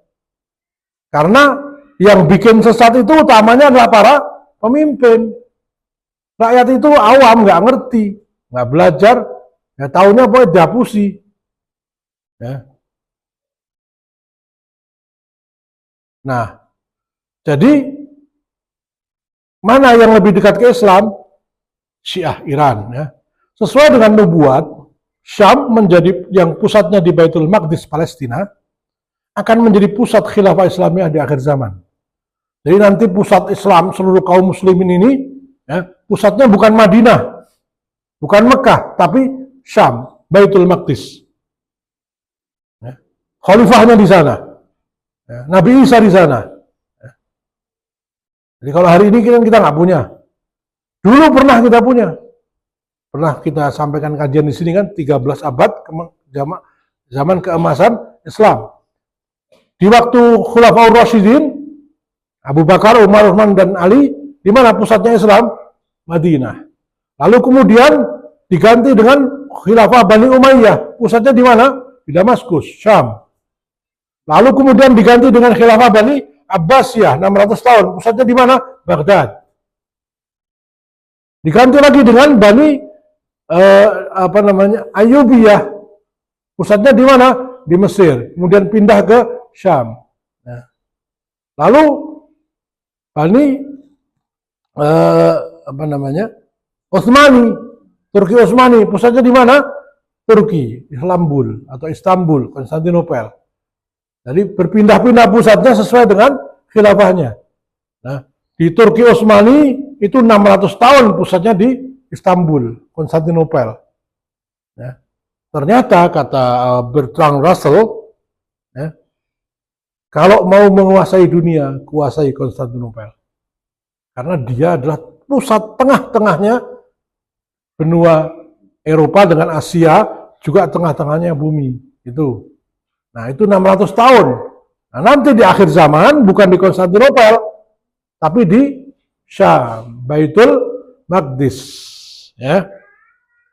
Karena yang bikin sesat itu utamanya adalah para pemimpin. Rakyat itu awam, nggak ngerti, nggak belajar, ya taunya pokoknya dihapusi. Ya. Nah, jadi mana yang lebih dekat ke Islam? Syiah Iran. Ya. Sesuai dengan nubuat, Syam menjadi yang pusatnya di Baitul Maqdis Palestina akan menjadi pusat khilafah Islamiyah di akhir zaman. Jadi nanti pusat Islam seluruh kaum muslimin ini, ya, pusatnya bukan Madinah, bukan Mekah, tapi Syam, Baitul Maqdis. Ya. Khalifahnya di sana. Ya, Nabi Isa di sana. Ya. Jadi kalau hari ini kita nggak punya. Dulu pernah kita punya. Pernah kita sampaikan kajian di sini kan 13 abad zaman keemasan Islam. Di waktu Khulafaur Rasyidin, Abu Bakar, Umar, Utsman dan Ali, di mana pusatnya Islam? Madinah. Lalu kemudian diganti dengan Khilafah Bani Umayyah. Pusatnya di mana? Di Damaskus, Syam. Lalu kemudian diganti dengan khilafah Bani Abbasiyah 600 tahun. Pusatnya di mana? Baghdad. Diganti lagi dengan Bani Ayyubiyah. Pusatnya di mana? Di Mesir. Kemudian pindah ke Syam. Nah, lalu Bani Utsmani, Turki Utsmani, pusatnya di mana? Turki, Istanbul, Konstantinopel. Jadi berpindah-pindah pusatnya sesuai dengan khilafahnya. Nah, di Turki Utsmani itu 600 tahun pusatnya di Istanbul, Konstantinopel. Ya. Ternyata kata Bertrand Russell, ya, kalau mau menguasai dunia, kuasai Konstantinopel. Karena dia adalah pusat tengah-tengahnya benua Eropa dengan Asia, juga tengah-tengahnya bumi. Itu. Nah, itu 600 tahun. Nah, nanti di akhir zaman, bukan di Konstantinopel, tapi di Syam, Baitul Maqdis. Ya.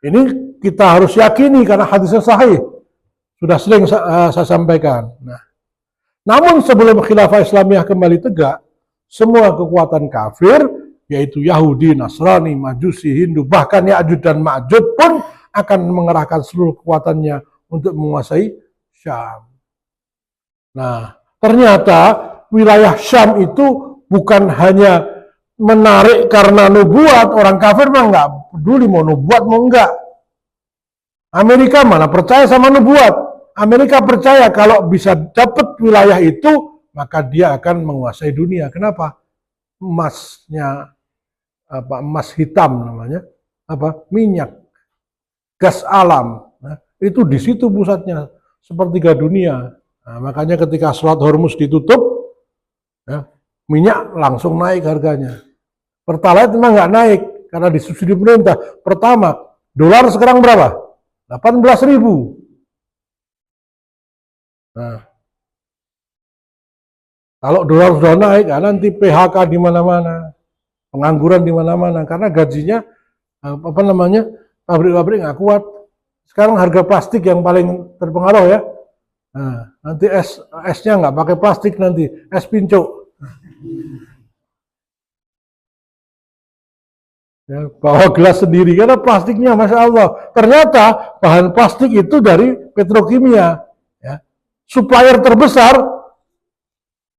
Ini kita harus yakini karena hadisnya sahih. Sudah sering saya sampaikan. Nah, namun sebelum khilafah Islamiyah kembali tegak, semua kekuatan kafir, yaitu Yahudi, Nasrani, Majusi, Hindu, bahkan Ya'juj dan Ma'juj pun akan mengerahkan seluruh kekuatannya untuk menguasai Syam. Nah, ternyata wilayah Syam itu bukan hanya menarik karena nubuat, orang kafir mah nggak peduli mau nubuat mau enggak. Amerika mana percaya sama nubuat. Amerika percaya kalau bisa dapat wilayah itu, maka dia akan menguasai dunia. Kenapa? Emasnya, emas hitam namanya, minyak, gas alam. Nah, itu di situ pusatnya, sepertiga dunia. Nah, makanya ketika Selat Hormuz ditutup, ya, minyak langsung naik harganya. Pertalite memang nggak naik karena disubsidi pemerintah. Pertama, dolar sekarang berapa? 18.000. Nah, kalau dolar sudah naik, nanti PHK di mana-mana, pengangguran di mana-mana, karena gajinya pabrik-pabrik nggak kuat. Sekarang harga plastik yang paling terpengaruh ya. Nah, nanti esnya nggak pakai plastik nanti, es pincuk. Ya, bawa gelas sendiri karena plastiknya, masya Allah. Ternyata bahan plastik itu dari petrokimia. Ya. Supplier terbesar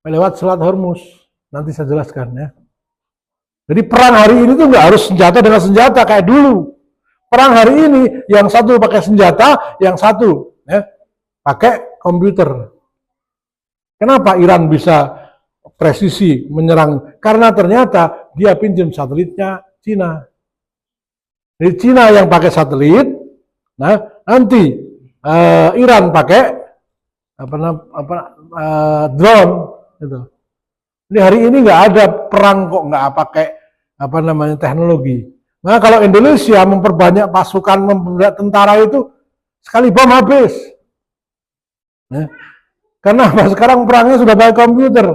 lewat Selat Hormuz. Nanti saya jelaskan ya. Jadi perang hari ini tuh nggak harus senjata dengan senjata kayak dulu. Perang hari ini yang satu pakai senjata, yang satu ya, pakai komputer. Kenapa Iran bisa presisi menyerang? Karena ternyata dia pinjam satelitnya Cina. Jadi Cina yang pakai satelit, nah nanti Iran pakai drone. Gitu. Jadi hari ini nggak ada perang kok nggak pakai teknologi. Nah kalau Indonesia memperbanyak pasukan, memperbanyak tentara itu sekali bom habis. Ya. Karena sekarang perangnya sudah pakai komputer,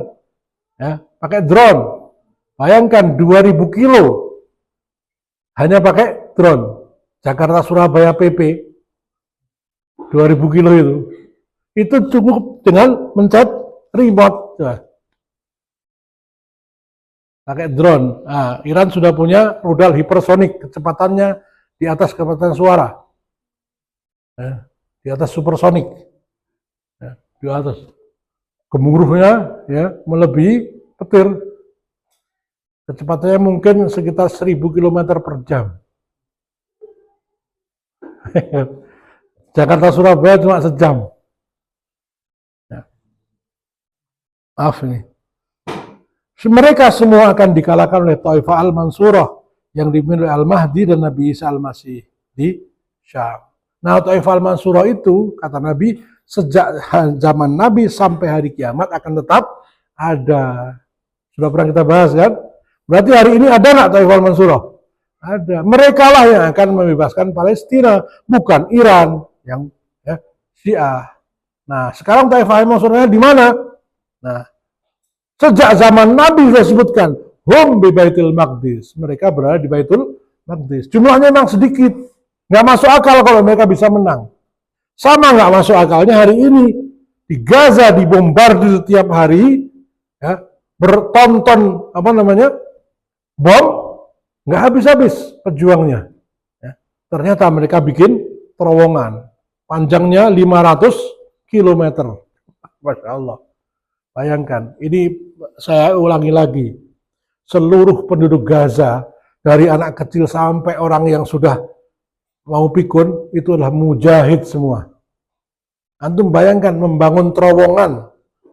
ya, pakai drone. Bayangkan 2000 kilo hanya pakai drone. Jakarta Surabaya PP 2000 kilo itu cukup dengan mencet remote. Coba. Pakai drone. Nah, Iran sudah punya rudal hipersonik, kecepatannya di atas kecepatan suara, ya, di atas supersonik, ya, di atas. Gemuruhnya ya melebihi petir. Kecepatannya mungkin sekitar 1000 km per jam. Jakarta Surabaya cuma sejam. Ya. Maaf ini. Mereka semua akan dikalahkan oleh Taifah Al-Mansurah yang dipimpin oleh Al-Mahdi dan Nabi Isa Al-Masih di Syam. Nah, Taifah Al-Mansurah itu, kata Nabi, sejak zaman Nabi sampai hari kiamat akan tetap ada. Sudah pernah kita bahas kan? Berarti hari ini ada nggak Taifah Al-Mansurah? Ada. Mereka lah yang akan membebaskan Palestina, bukan Iran yang ya, Syiah. Nah, sekarang Taifah Al-Mansurahnya di mana? Nah, sejak zaman Nabi sudah sebutkan, hum bi Baitul Maqdis. Mereka berada di Baitul Maqdis. Jumlahnya memang sedikit. Nggak masuk akal kalau mereka bisa menang. Sama nggak masuk akalnya hari ini. Di Gaza dibombardir setiap hari, ya, bertonton bom, nggak habis-habis pejuangnya. Ya. Ternyata mereka bikin terowongan, panjangnya 500 km. Masya Allah. Bayangkan, ini saya ulangi lagi, seluruh penduduk Gaza, dari anak kecil sampai orang yang sudah mau pikun, itu adalah mujahid semua. Antum bayangkan membangun terowongan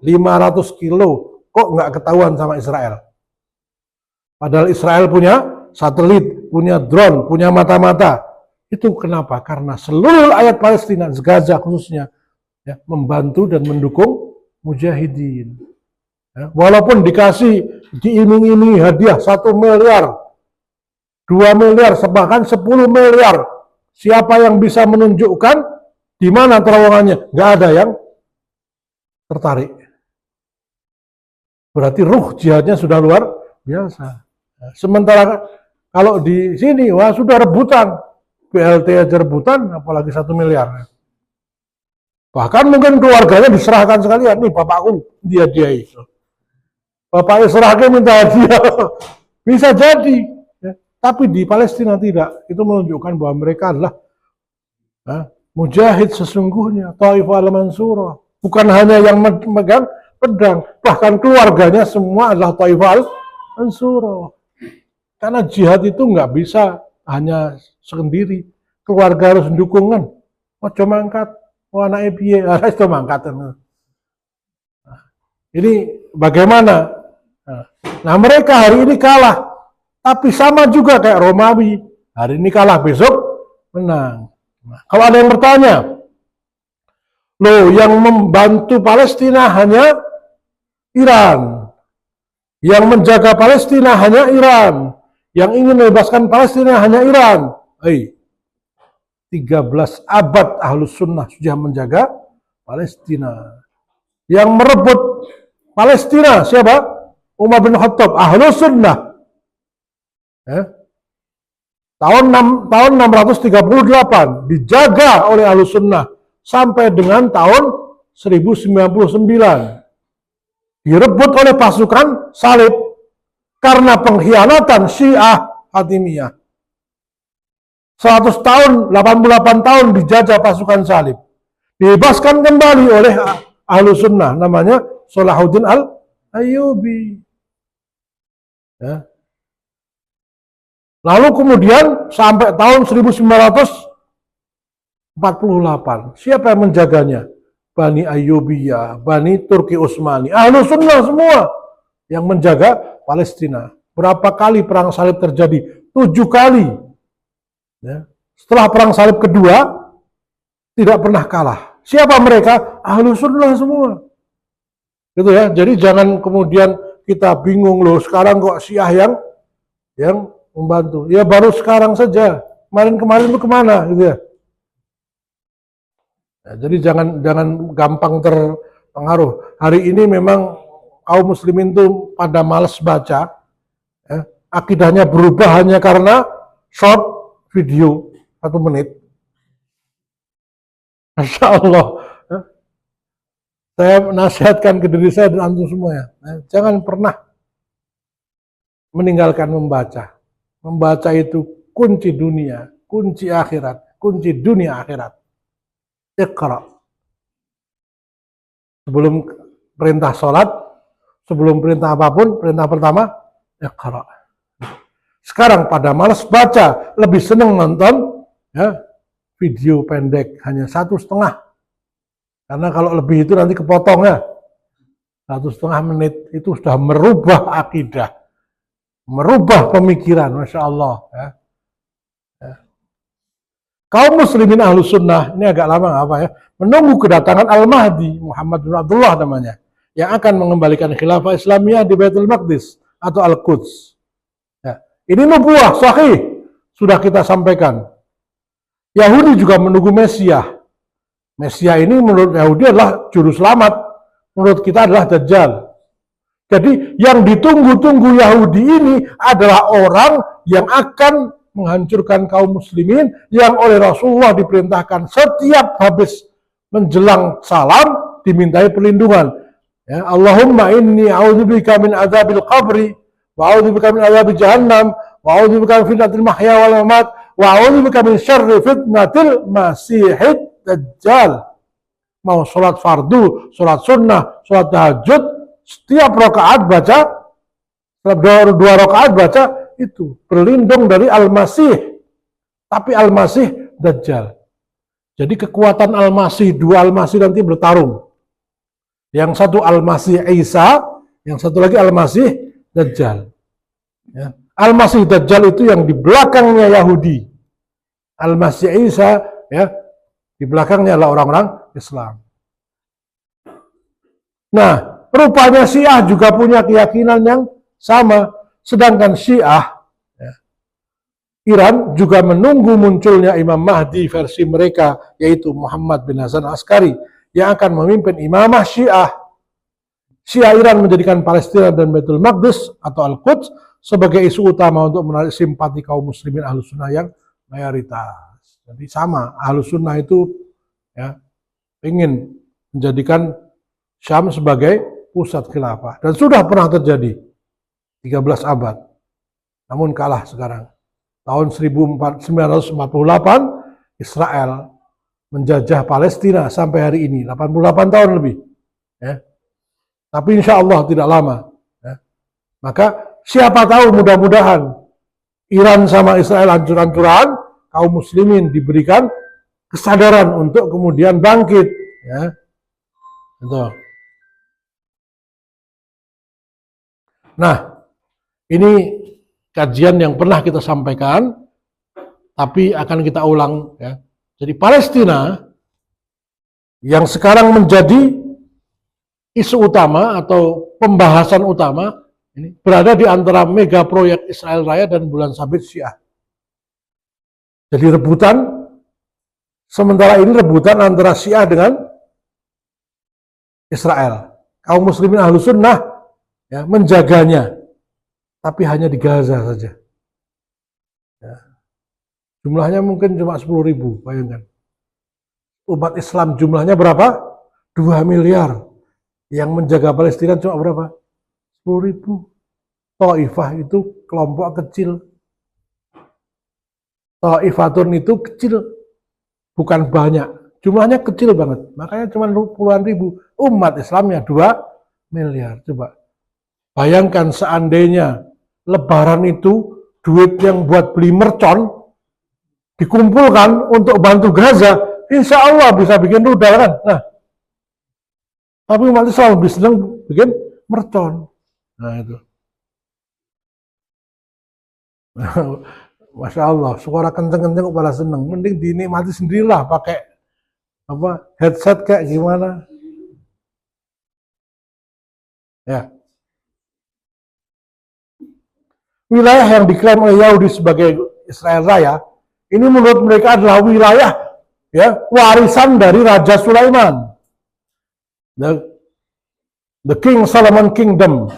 500 kilo, kok nggak ketahuan sama Israel? Padahal Israel punya satelit, punya drone, punya mata-mata. Itu kenapa? Karena seluruh rakyat Palestina, Gaza khususnya, ya, membantu dan mendukung mujahidin. Ya, walaupun diiming-imingi hadiah 1 miliar, 2 miliar, bahkan 10 miliar. Siapa yang bisa menunjukkan di mana terowongannya? Nggak ada yang tertarik. Berarti ruh jihadnya sudah luar biasa. Sementara kalau di sini, wah sudah rebutan. BLT aja rebutan, apalagi 1 miliar. Bahkan mungkin keluarganya diserahkan sekalian. Nih bapakku, dia itu. Bapaknya serahkan minta hadiah. Bisa jadi. Ya. Tapi di Palestina tidak. Itu menunjukkan bahwa mereka adalah mujahid sesungguhnya, Taifah al-Mansurah. Bukan hanya yang memegang pedang, bahkan keluarganya semua adalah Taifah al-Mansurah. Karena jihad itu nggak bisa hanya sendiri, keluarga harus dukungan. Oh, coba angkat, oh anaknya piye, harus coba angkat. Ini bagaimana? Nah, mereka hari ini kalah, tapi sama juga kayak Romawi. Hari ini kalah, besok menang. Nah, kalau ada yang bertanya, loh yang membantu Palestina hanya Iran, yang menjaga Palestina hanya Iran, yang ingin membebaskan Palestina hanya Iran. 13 abad Ahlus Sunnah sudah menjaga Palestina. Yang merebut Palestina siapa? Umar bin Khattab, Ahlus Sunnah. Ya. Tahun 638 dijaga oleh Ahlus Sunnah sampai dengan tahun 1099. Direbut oleh pasukan salib karena pengkhianatan Syiah Fatimiyah. 100 tahun, 88 tahun dijajah pasukan salib. Dibebaskan kembali oleh Ahlus Sunnah, namanya Salahuddin Al-Ayyubi. Ya. Lalu kemudian sampai tahun 1948, siapa yang menjaganya? Bani Ayyubiyah, Bani Turki Utsmani, Ahlus Sunnah semua yang menjaga Palestina. Berapa kali perang salib terjadi? 7 kali. Ya. Setelah perang salib kedua, tidak pernah kalah. Siapa mereka? Ahlus Sunnah semua. Gitu ya. Jadi jangan kemudian kita bingung loh, sekarang kok Syiah yang membantu. Ya baru sekarang saja. Kemarin itu kemana gitu ya. Ya, jadi jangan gampang terpengaruh. Hari ini memang kaum muslimin itu pada malas baca. Ya. Akidahnya berubah hanya karena short video 1 menit. Masya Allah. Ya. Saya nasihatkan ke diri saya dan antum semua ya. Jangan pernah meninggalkan membaca. Membaca itu kunci dunia, kunci akhirat, kunci dunia akhirat. Iqra. Sebelum perintah sholat, sebelum perintah apapun, perintah pertama, iqra. Sekarang pada malas baca, lebih senang nonton ya, video pendek, hanya 1,5. Karena kalau lebih itu nanti kepotong ya. 1,5 menit itu sudah merubah akidah. Merubah pemikiran, Masya Allah. Ya. Ya. Kaum muslimin Ahlus Sunnah, ini agak lama apa ya, menunggu kedatangan Al-Mahdi, Muhammad bin Abdullah namanya, yang akan mengembalikan khilafah Islamiyah di Baitul Maqdis atau Al-Quds. Ya. Ini nubuah, sahih, sudah kita sampaikan. Yahudi juga menunggu Mesias. Mesias ini menurut Yahudi adalah juru selamat, menurut kita adalah Dajjal. Jadi yang ditunggu-tunggu Yahudi ini adalah orang yang akan menghancurkan kaum muslimin, yang oleh Rasulullah diperintahkan setiap habis menjelang salam dimintai perlindungan. Ya, Allahumma inni a'udzubika min adzabil qabri wa a'udzubika min adzabil jahannam wa a'udzubika min fitnatil mahya wal mamat wa a'udzubika min syarri fitnatil masiihid dajjal. Mau sholat fardu, sholat sunnah, sholat tahajud, setiap rakaat baca, setiap dua rakaat baca itu berlindung dari Al-Masih. Tapi Al-Masih Dajjal. Jadi kekuatan Al-Masih, dua Al-Masih nanti bertarung. Yang satu Al-Masih Isa, yang satu lagi Al-Masih Dajjal. Ya. Al-Masih Dajjal itu yang di belakangnya Yahudi. Al-Masih Isa, ya, di belakangnya adalah orang-orang Islam. Nah, rupanya Syiah juga punya keyakinan yang sama. Sedangkan Syiah, ya, Iran juga menunggu munculnya Imam Mahdi versi mereka, yaitu Muhammad bin Hasan Askari, yang akan memimpin imamah Syiah. Syiah Iran menjadikan Palestina dan Baitul Maqdis atau Al-Quds sebagai isu utama untuk menarik simpati kaum muslimin Ahlus Sunnah yang mayoritas. Jadi sama, Ahlus Sunnah itu ya ingin menjadikan Syam sebagai pusat khilafah. Dan sudah pernah terjadi 13 abad. Namun kalah sekarang. Tahun 1948 Israel menjajah Palestina sampai hari ini, 88 tahun lebih. Ya. Tapi insya Allah tidak lama. Ya. Maka siapa tahu mudah-mudahan Iran sama Israel hancur-hancuran, kaum muslimin diberikan kesadaran untuk kemudian bangkit. Ya. Gitu. Nah, ini kajian yang pernah kita sampaikan, tapi akan kita ulang. Ya. Jadi Palestina yang sekarang menjadi isu utama atau pembahasan utama ini berada di antara mega proyek Israel Raya dan Bulan Sabit Syiah. Jadi rebutan, sementara ini rebutan antara Syiah dengan Israel. Kaum muslimin Ahlus Sunnah ya, menjaganya, tapi hanya di Gaza saja. Ya. Jumlahnya mungkin cuma 10.000, bayangkan. Umat Islam jumlahnya berapa? 2 miliar. Yang menjaga Palestina cuma berapa? 10.000. Taifah itu kelompok kecil. Taifatun itu kecil, bukan banyak. Jumlahnya kecil banget. Makanya cuma puluhan ribu. Umat Islamnya 2 miliar. Coba bayangkan seandainya Lebaran itu duit yang buat beli mercon dikumpulkan untuk bantu Gaza, insya Allah bisa bikin rudal kan. Nah, tapi umat Islam lebih senang bikin mercon. Nah itu. Masya Allah, suara kenceng-kenceng kok pada seneng. Mending dinikmati sendirilah pakai apa headset kayak gimana. Ya. Wilayah yang diklaim oleh Yahudi sebagai Israel Raya, ini menurut mereka adalah wilayah ya warisan dari Raja Sulaiman, the King Solomon Kingdom.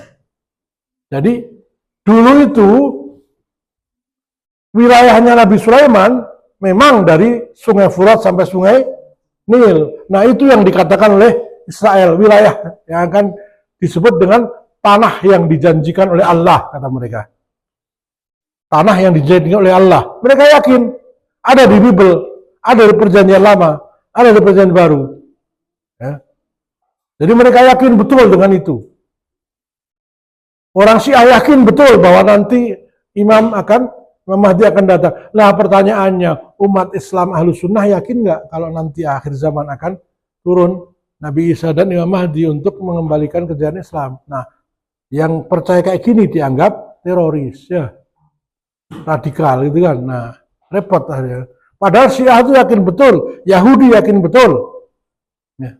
Jadi dulu itu wilayahnya Nabi Sulaiman memang dari Sungai Furat sampai Sungai Nil. Nah itu yang dikatakan oleh Israel, wilayah yang akan disebut dengan tanah yang dijanjikan oleh Allah, kata mereka. Tanah yang dijanjikan oleh Allah. Mereka yakin ada di Bible, ada di Perjanjian Lama, ada di Perjanjian Baru. Ya. Jadi mereka yakin betul dengan itu. Orang Syiah yakin betul bahwa nanti Imam Mahdi akan datang. Nah pertanyaannya, umat Islam Ahlus Sunnah yakin nggak kalau nanti akhir zaman akan turun Nabi Isa dan Imam Mahdi untuk mengembalikan kejayaan Islam? Nah, yang percaya kayak gini dianggap teroris, ya. Radikal gitu kan. Nah, repot akhirnya. Padahal Syiah itu yakin betul, Yahudi yakin betul. Ya.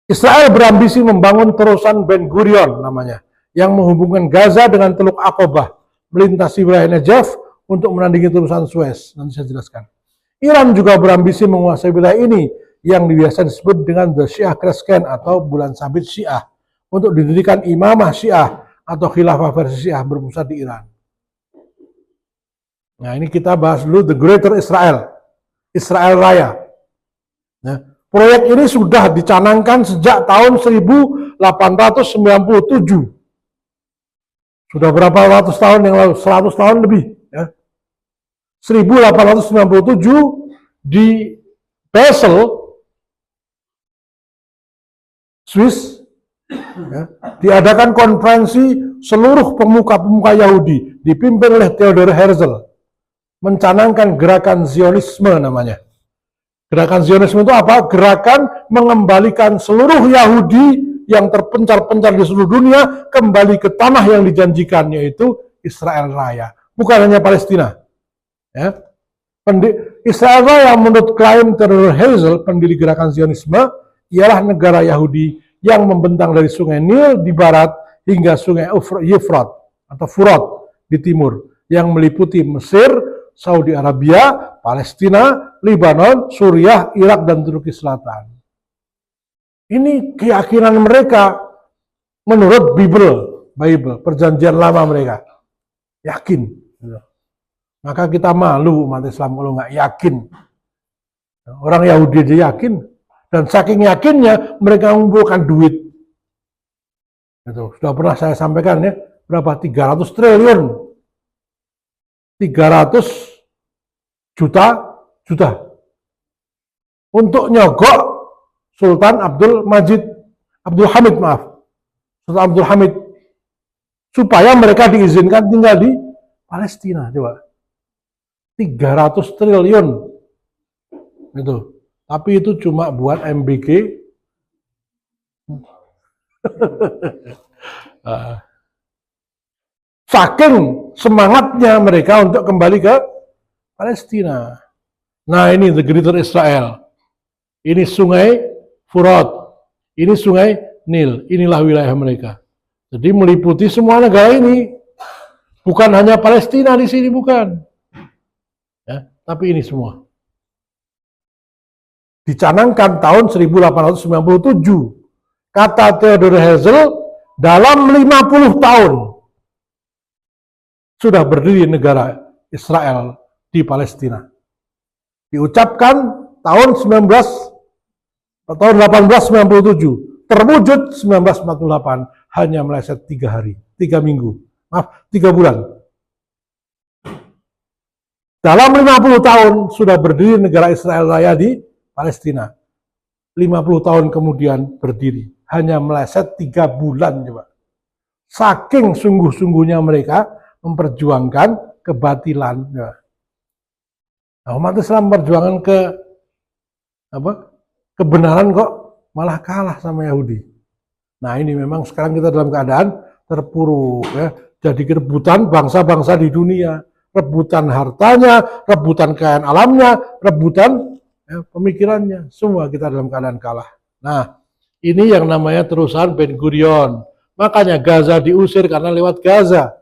Israel berambisi membangun terusan Ben Gurion namanya, yang menghubungkan Gaza dengan Teluk Aqabah, melintasi wilayah Najaf untuk menandingi terusan Suez. Nanti saya jelaskan. Iran juga berambisi menguasai wilayah ini, yang biasa disebut dengan The Syiah Crescent atau Bulan Sabit Syiah, untuk didirikan imamah Syiah atau khilafah versi Syiah berpusat di Iran. Nah ini kita bahas dulu The Greater Israel, Israel Raya. Nah, Proyek ini sudah dicanangkan sejak tahun 1897. Sudah berapa ratus tahun yang lalu? 100 tahun lebih. Ya. 1897 di Basel, Swiss, ya, diadakan konferensi seluruh pemuka-pemuka Yahudi dipimpin oleh Theodor Herzl, mencanangkan gerakan Zionisme namanya. Gerakan Zionisme itu apa? Gerakan mengembalikan seluruh Yahudi yang terpencar-pencar di seluruh dunia kembali ke tanah yang dijanjikan, yaitu Israel Raya. Bukan hanya Palestina. Ya. Israel Raya menurut klaim Theodor Herzl, pendiri gerakan Zionisme, ialah negara Yahudi yang membentang dari sungai Nil di barat hingga sungai Euphrat atau Furat di timur, yang meliputi Mesir, Saudi Arabia, Palestina, Lebanon, Suriah, Irak, dan Turki Selatan. Ini keyakinan mereka menurut Bible, perjanjian lama mereka. Yakin. Maka kita malu umat Islam kalau nggak yakin. Orang Yahudi dia yakin. Dan saking yakinnya mereka mengumpulkan duit. Itu sudah pernah saya sampaikan ya. Berapa? 300 triliun. 300 juta untuk nyogok Sultan Abdul Hamid Sultan Abdul Hamid, supaya mereka diizinkan tinggal di Palestina. Coba 300 triliun itu, tapi itu cuma buat MBG. Saking semangatnya mereka untuk kembali ke Palestina. Nah, ini the Greater Israel. Ini sungai Furat. Ini sungai Nil. Inilah wilayah mereka. Jadi meliputi semua negara ini. Bukan hanya Palestina di sini, bukan. Ya, tapi ini semua. Dicanangkan tahun 1897. Kata Theodor Herzl, dalam 50 tahun sudah berdiri negara Israel di Palestina. Diucapkan tahun 1897, terwujud 1948, hanya meleset 3 bulan. Dalam 50 tahun sudah berdiri negara Israel Raya di Palestina. 50 tahun kemudian berdiri, hanya meleset 3 bulan coba. Saking sungguh-sungguhnya mereka memperjuangkan kebatilan. Coba. Nah, umat Islam perjuangan kebenaran kok malah kalah sama Yahudi. Nah, ini memang sekarang kita dalam keadaan terpuruk ya. Jadi rebutan bangsa-bangsa di dunia, rebutan hartanya, rebutan kekayaan alamnya, rebutan ya, pemikirannya, semua kita dalam keadaan kalah. Nah, ini yang namanya terusan Ben Gurion. Makanya Gaza diusir karena lewat Gaza.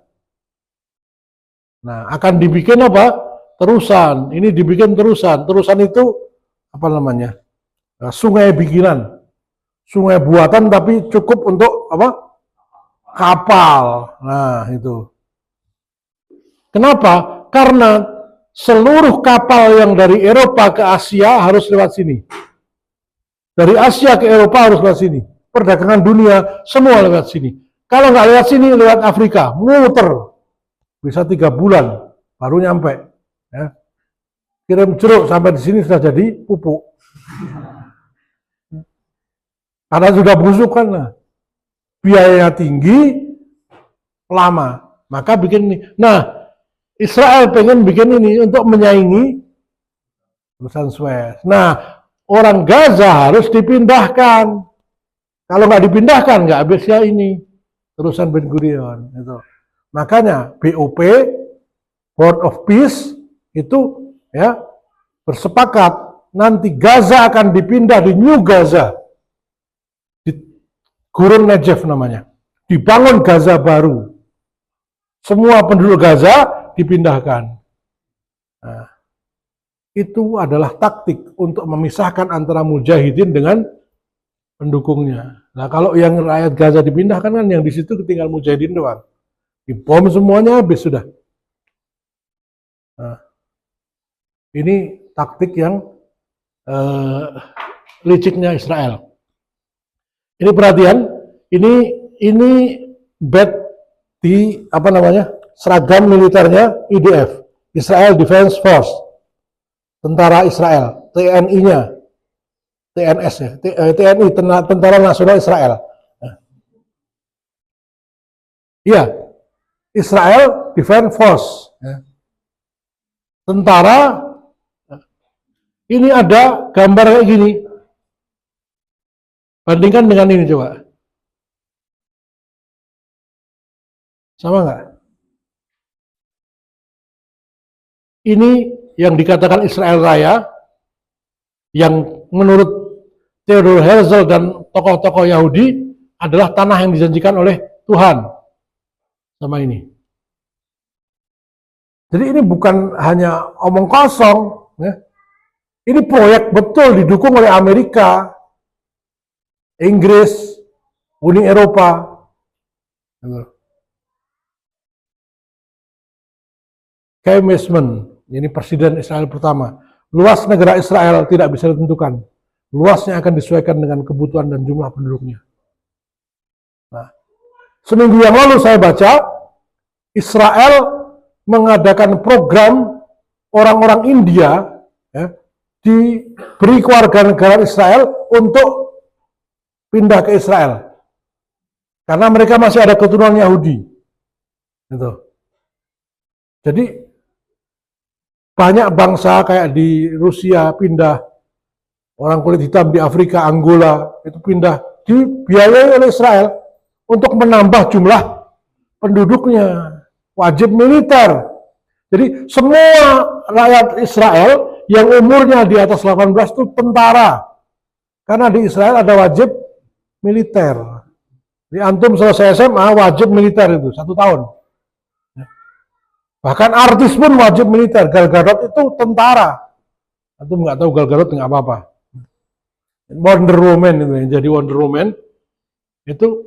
Nah, akan dibikin apa? Terusan, ini dibikin terusan. Terusan itu apa namanya? Sungai bikinan, sungai buatan tapi cukup untuk apa? Kapal. Nah, itu. Kenapa? Karena seluruh kapal yang dari Eropa ke Asia harus lewat sini. Dari Asia ke Eropa harus lewat sini. Perdagangan dunia semua lewat sini. Kalau nggak lewat sini, lewat Afrika, muter. Bisa 3 bulan baru nyampe. Ya. Kirim jeruk sampai di sini sudah jadi pupuk. Karena sudah busuk kan, nah. Biayanya tinggi, lama. Maka bikin ini. Nah, Israel pengen bikin ini untuk menyaingi urusan Suez. Nah, orang Gaza harus dipindahkan. Kalau nggak dipindahkan, nggak habisnya ini. Terusan Ben Gurion. Itu. Makanya BOP, Board of Peace, itu ya bersepakat nanti Gaza akan dipindah di New Gaza, di Gurun Negev namanya, dibangun Gaza baru, semua penduduk Gaza dipindahkan. Nah, itu adalah taktik untuk memisahkan antara mujahidin dengan pendukungnya. Nah, kalau yang rakyat Gaza dipindahkan kan yang di situ tinggal mujahidin doang, dibom semuanya habis sudah. Nah, ini taktik yang liciknya Israel. Ini perhatian, ini bed di apa namanya seragam militernya IDF, Israel Defense Force, tentara Israel, TNI-nya, TNS ya, TNI, Tentara Nasional Israel. Iya, Israel Defense Force, tentara. Ini ada gambar kayak gini. Bandingkan dengan ini coba. Sama nggak? Ini yang dikatakan Israel Raya, yang menurut Theodor Herzl dan tokoh-tokoh Yahudi adalah tanah yang dijanjikan oleh Tuhan. Sama ini. Jadi ini bukan hanya omong kosong, ya. Ini proyek betul didukung oleh Amerika, Inggris, Uni Eropa. Kai Weizmann, ini Presiden Israel pertama. Luas negara Israel tidak bisa ditentukan. Luasnya akan disesuaikan dengan kebutuhan dan jumlah penduduknya. Nah, seminggu yang lalu saya baca, Israel mengadakan program orang-orang India, ya, diberi kewarganegaraan Israel untuk pindah ke Israel karena mereka masih ada keturunan Yahudi. Gitu. Jadi banyak bangsa kayak di Rusia pindah, orang kulit hitam di Afrika, Angola itu pindah, dibiayai oleh Israel untuk menambah jumlah penduduknya. Wajib militer. Jadi semua rakyat Israel yang umurnya di atas 18 itu tentara. Karena di Israel ada wajib militer. Di antum selesai SMA wajib militer itu 1 tahun. Bahkan artis pun wajib militer. Gal Gadot itu tentara. Antum nggak tahu Gal Gadot nggak apa-apa. Wonder Woman itu yang jadi Wonder Woman itu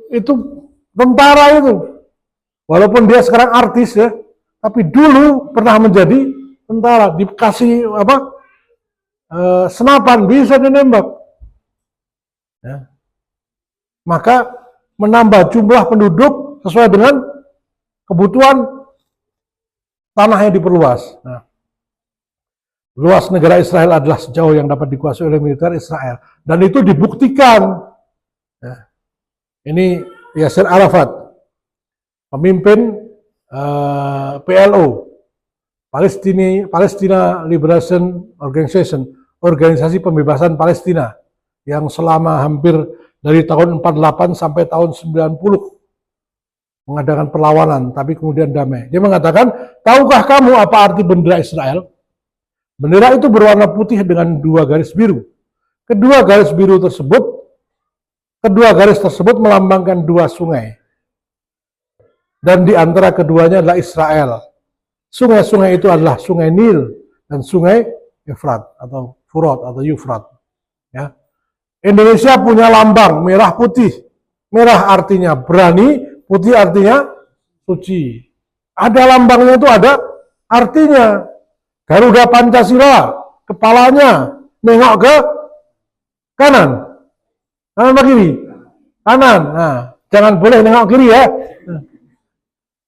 tentara itu. Walaupun dia sekarang artis ya, tapi dulu pernah menjadi tentara, dikasih senapan bisa dinembak. Ya. Maka menambah jumlah penduduk sesuai dengan kebutuhan tanahnya diperluas. Nah, luas negara Israel adalah sejauh yang dapat dikuasai oleh militer Israel, dan itu dibuktikan. Ya. Ini Yasser Arafat, pemimpin PLO, Palestina Liberation Organization, organisasi pembebasan Palestina, yang selama hampir dari tahun 48 sampai tahun 90 mengadakan perlawanan, tapi kemudian damai. Dia mengatakan, tahukah kamu apa arti bendera Israel? Bendera itu berwarna putih dengan 2 garis biru. Kedua garis tersebut melambangkan 2 sungai. Dan di antara keduanya adalah Israel. Sungai-sungai itu adalah sungai Nil dan sungai Efrat atau Furat atau Yufrat. Ya. Indonesia punya lambang merah putih. Merah artinya berani, putih artinya suci. Ada lambangnya itu, ada artinya. Garuda Pancasila, kepalanya nengok ke kanan. Kanan atau kiri? Kanan. Nah, jangan boleh nengok kiri ya.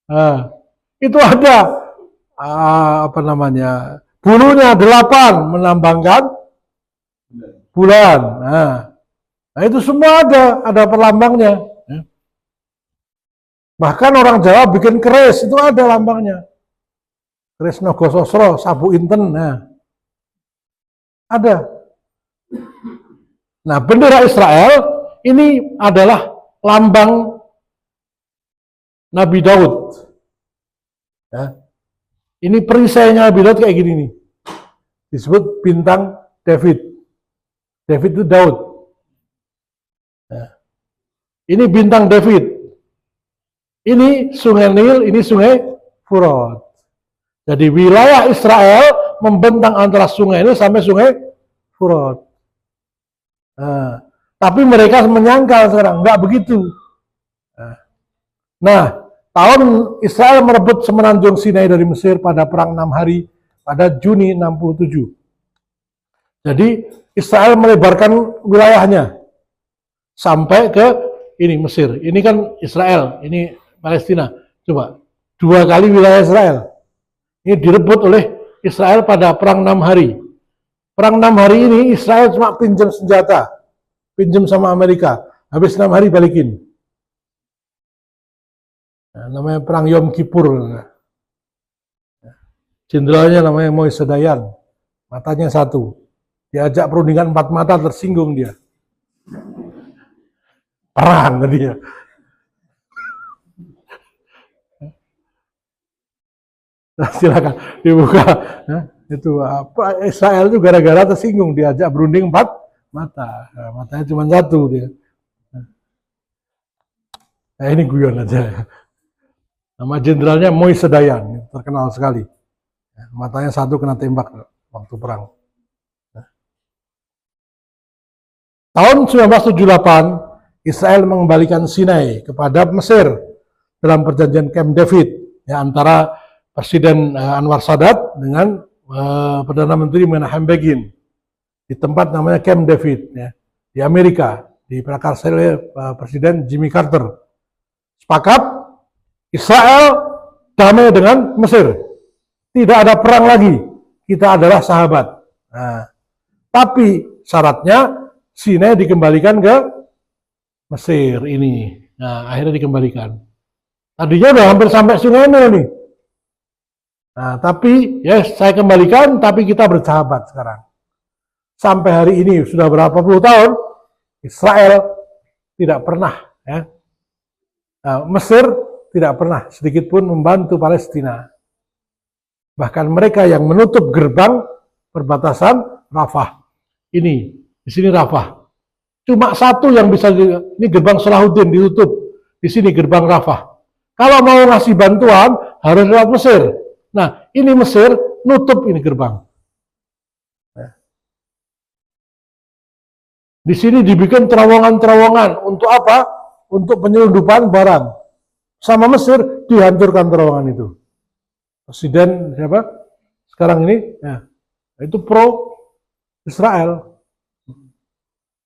Nah, itu ada bulunya 8 melambangkan bulan. Nah, itu semua ada perlambangnya. Bahkan orang Jawa bikin keris, itu ada lambangnya. Keris Nogososro, Sabu Inten, nah ada. Nah, bendera Israel ini adalah lambang Nabi Daud. Ya. Ini perisainya Nabi Daud kayak gini nih. Disebut bintang David. David itu Daud. Ya. Ini bintang David. Ini sungai Nil, ini sungai Furat. Jadi wilayah Israel membentang antara sungai Nil sampai sungai Furat. Nah, tapi mereka menyangkal sekarang, nggak begitu. Nah, tahun Israel merebut semenanjung Sinai dari Mesir pada Perang 6 Hari pada Juni 67. Jadi Israel melebarkan wilayahnya sampai ke ini Mesir. Ini kan Israel, ini Palestina. Coba, 2 kali wilayah Israel. Ini direbut oleh Israel pada Perang 6 hari. Perang 6 hari ini Israel cuma pinjam senjata. Pinjam sama Amerika. Habis 6 hari balikin. Nah, namanya Perang Yom Kippur. Jenderalnya namanya Moise Dayan. Matanya 1. Diajak perundingan 4 mata, tersinggung dia. Perang dia. Nah, silakan dibuka. Nah, itu Israel itu gara-gara tersinggung diajak berunding 4 mata. Nah, matanya cuma 1 dia. Nah, ini guyon aja. Nama jenderalnya Moise Dayan, terkenal sekali. Matanya 1 kena tembak waktu perang. Tahun 1978, Israel mengembalikan Sinai kepada Mesir dalam perjanjian Camp David ya, antara Presiden Anwar Sadat dengan Perdana Menteri Menachem Begin di tempat namanya Camp David ya, di Amerika, diprakarsai oleh Presiden Jimmy Carter. Sepakat Israel damai dengan Mesir, tidak ada perang lagi, kita adalah sahabat. Nah, tapi syaratnya Sinai dikembalikan ke Mesir ini. Nah, akhirnya dikembalikan. Tadinya udah hampir sampai Sungai Nil nih. Nah, tapi ya saya kembalikan, tapi kita bersahabat sekarang. Sampai hari ini sudah berapa puluh tahun Israel tidak pernah ya. Nah, Mesir tidak pernah sedikit pun membantu Palestina. Bahkan mereka yang menutup gerbang perbatasan Rafah. Ini di sini Rafah. Cuma 1 yang bisa, ini gerbang Salahuddin ditutup. Di sini gerbang Rafah. Kalau mau ngasih bantuan harus lewat Mesir. Nah, ini Mesir nutup ini gerbang. Di sini dibikin terowongan-terowongan untuk apa? Untuk penyelundupan barang. Sama Mesir dihancurkan terowongan itu. Presiden siapa? Sekarang ini, ya, itu pro Israel.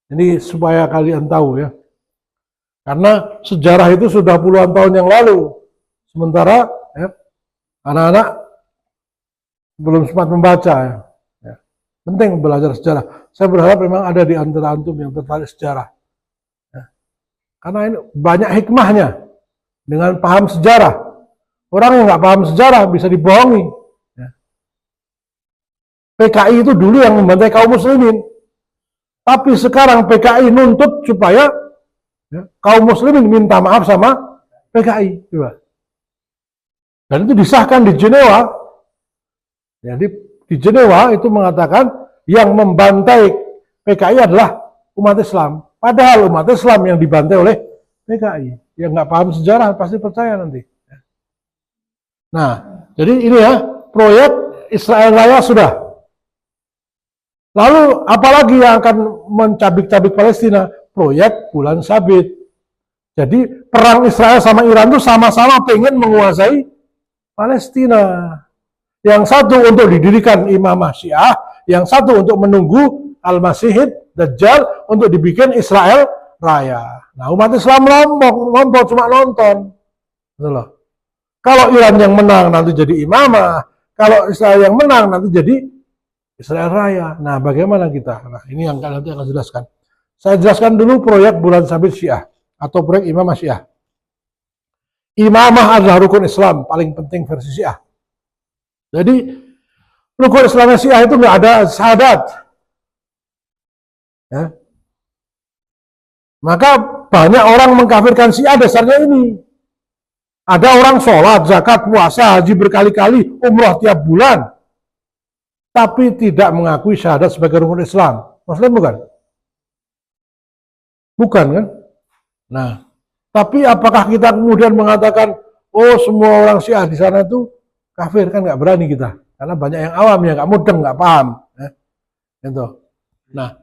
Ini supaya kalian tahu ya. Karena sejarah itu sudah puluhan tahun yang lalu. Sementara ya, anak-anak belum sempat membaca ya. Ya. Penting belajar sejarah. Saya berharap memang ada di antara antum yang tertarik sejarah. Ya. Karena ini banyak hikmahnya dengan paham sejarah. Orang yang nggak paham sejarah bisa dibohongi. Ya. PKI itu dulu yang membantai kaum muslimin. Tapi sekarang PKI nuntut supaya ya, kaum muslimin minta maaf sama PKI. Coba. Dan itu disahkan di Jenewa. Jadi di Jenewa itu mengatakan yang membantai PKI adalah umat Islam. Padahal umat Islam yang dibantai oleh PKI. Yang nggak paham sejarah pasti percaya nanti. Nah, jadi ini ya, proyek Israel Raya sudah. Lalu apalagi yang akan mencabik-cabik Palestina? Proyek Bulan Sabit. Jadi perang Israel sama Iran itu sama-sama pengen menguasai Palestina. Yang satu untuk didirikan imamah Syiah, yang satu untuk menunggu Al-Masihid Dajjal untuk dibikin Israel Raya. Nah, umat Islam lompok cuma nonton. Gitu loh. Kalau Iran yang menang nanti jadi imamah, kalau Israel yang menang nanti jadi Israel Raya. Nah, bagaimana kita? Nah, ini yang nanti akan jelaskan. Saya jelaskan dulu proyek Bulan Sabit Syiah atau proyek Imamah Syiah. Imamah adalah rukun Islam paling penting versi Syiah. Jadi rukun Islam Syiah itu nggak ada syahadat. Ya. Maka banyak orang mengkafirkan Syiah dasarnya ini. Ada orang sholat, zakat, puasa, haji berkali-kali, umroh tiap bulan. Tapi tidak mengakui syahadat sebagai rukun Islam. Muslim bukan? Bukan kan? Nah, tapi apakah kita kemudian mengatakan, oh semua orang Syiah di sana itu kafir? Kan nggak berani kita. Karena banyak yang awam, yang nggak mudeng, nggak paham. Gitu. Nah,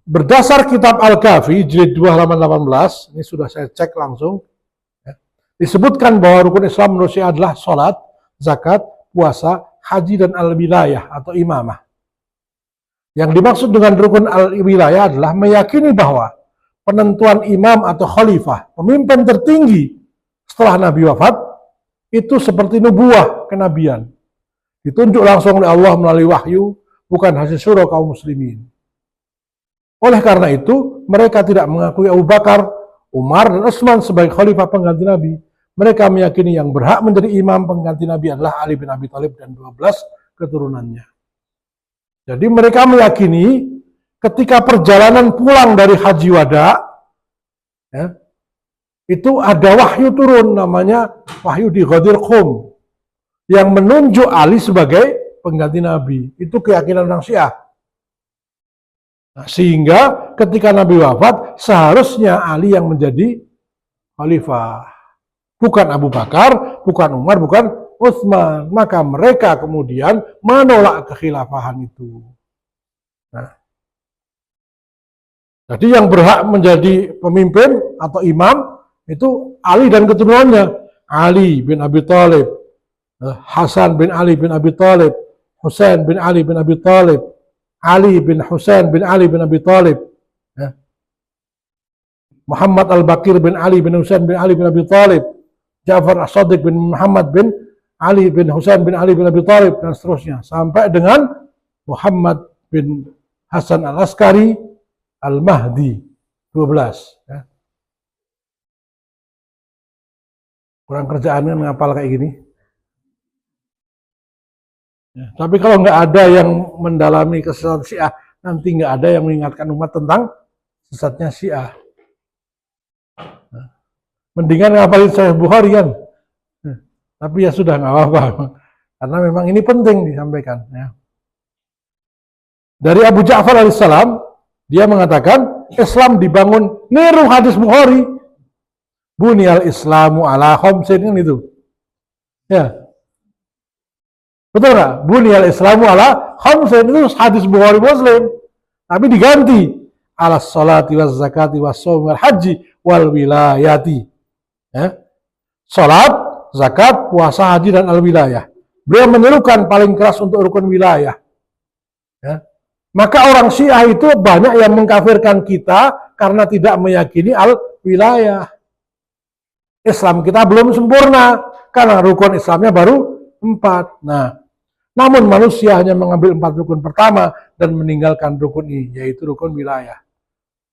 berdasar kitab Al-Kafi, jilid 2 halaman 18, ini sudah saya cek langsung, disebutkan bahwa rukun Islam menurut Syiah adalah sholat, zakat, puasa, haji, dan al-wilayah atau imamah. Yang dimaksud dengan rukun al-wilayah adalah meyakini bahwa penentuan imam atau khalifah, pemimpin tertinggi setelah Nabi wafat, itu seperti nubuah, kenabian. Ditunjuk langsung oleh Allah melalui wahyu, bukan hasil syura kaum muslimin. Oleh karena itu, mereka tidak mengakui Abu Bakar, Umar, dan Utsman sebagai khalifah pengganti Nabi. Mereka meyakini yang berhak menjadi imam pengganti Nabi adalah Ali bin Abi Thalib dan 12 keturunannya. Jadi mereka meyakini ketika perjalanan pulang dari Haji Wada, ya, itu ada wahyu turun, namanya wahyu di Ghadir Qum, yang menunjuk Ali sebagai pengganti Nabi. Itu keyakinan orang Syiah. Nah, sehingga ketika Nabi wafat, seharusnya Ali yang menjadi khalifah. Bukan Abu Bakar, bukan Umar, bukan Utsman. Maka mereka kemudian menolak kekhilafahan itu. Nah, jadi yang berhak menjadi pemimpin atau imam itu Ali dan keturunannya. Ali bin Abi Thalib, Hasan bin Ali bin Abi Thalib, Husain bin Ali bin Abi Thalib, Ali bin Husain bin Ali bin Abi Thalib, ya. Muhammad Al-Baqir bin Ali bin Husain bin Ali bin Abi Thalib, Ja'far As-Sadiq bin Muhammad bin Ali bin Husain bin Ali bin Abi Thalib, dan seterusnya. Sampai dengan Muhammad bin Hasan Al-Askari Al-Mahdi 12. Ya. Kurang kerjaan kan ngapal kayak gini. Ya, tapi kalau nggak ada yang mendalami kesesatan Syiah, nanti nggak ada yang mengingatkan umat tentang sesatnya Syiah. Nah, mendingan ngapalin Sahih Bukhari kan. Nah, tapi ya sudah nggak apa-apa, karena memang ini penting disampaikan. Ya. Dari Abu Ja'far alaihissalam, dia mengatakan Islam dibangun niru hadis Bukhari. Bunyal Islamu ala khamsin, kan itu. Ya. Betul nggak? Bunyal Islamu ala khamsin, itu hadis Bukhari Muslim. Tapi diganti ala sholati waz zakati was shaumi wal haji wal wilayati. Ya. Salat, zakat, puasa, haji, dan al wilayah. Beliau menyerukan paling keras untuk rukun wilayah. Ya. Maka orang Syiah itu banyak yang mengkafirkan kita karena tidak meyakini al wilayah. Islam kita belum sempurna karena rukun Islamnya baru 4. Nah, namun manusia hanya mengambil 4 rukun pertama dan meninggalkan rukun ini, yaitu rukun wilayah.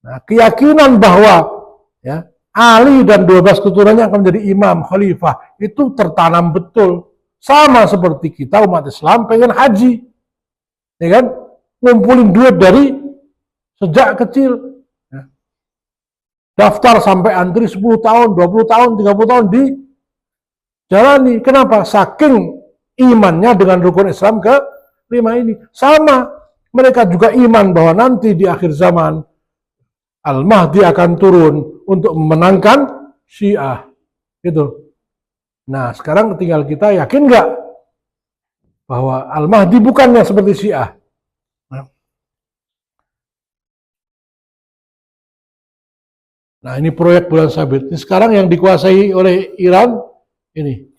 Nah, keyakinan bahwa ya, Ali dan 12 keturunannya akan menjadi imam, khalifah, itu tertanam betul. Sama seperti kita umat Islam pengen haji. Ya kan? Ngumpulin duit dari sejak kecil. Ya. Daftar sampai antri 10 tahun, 20 tahun, 30 tahun dijalani. Kenapa? Saking imannya dengan rukun Islam ke-5 ini. Sama, mereka juga iman bahwa nanti di akhir zaman Al-Mahdi akan turun untuk memenangkan Syiah. Gitu. Nah, sekarang tinggal kita yakin nggak bahwa Al-Mahdi bukannya seperti Syiah? Nah, ini proyek bulan sabit. Ini sekarang yang dikuasai oleh Iran ini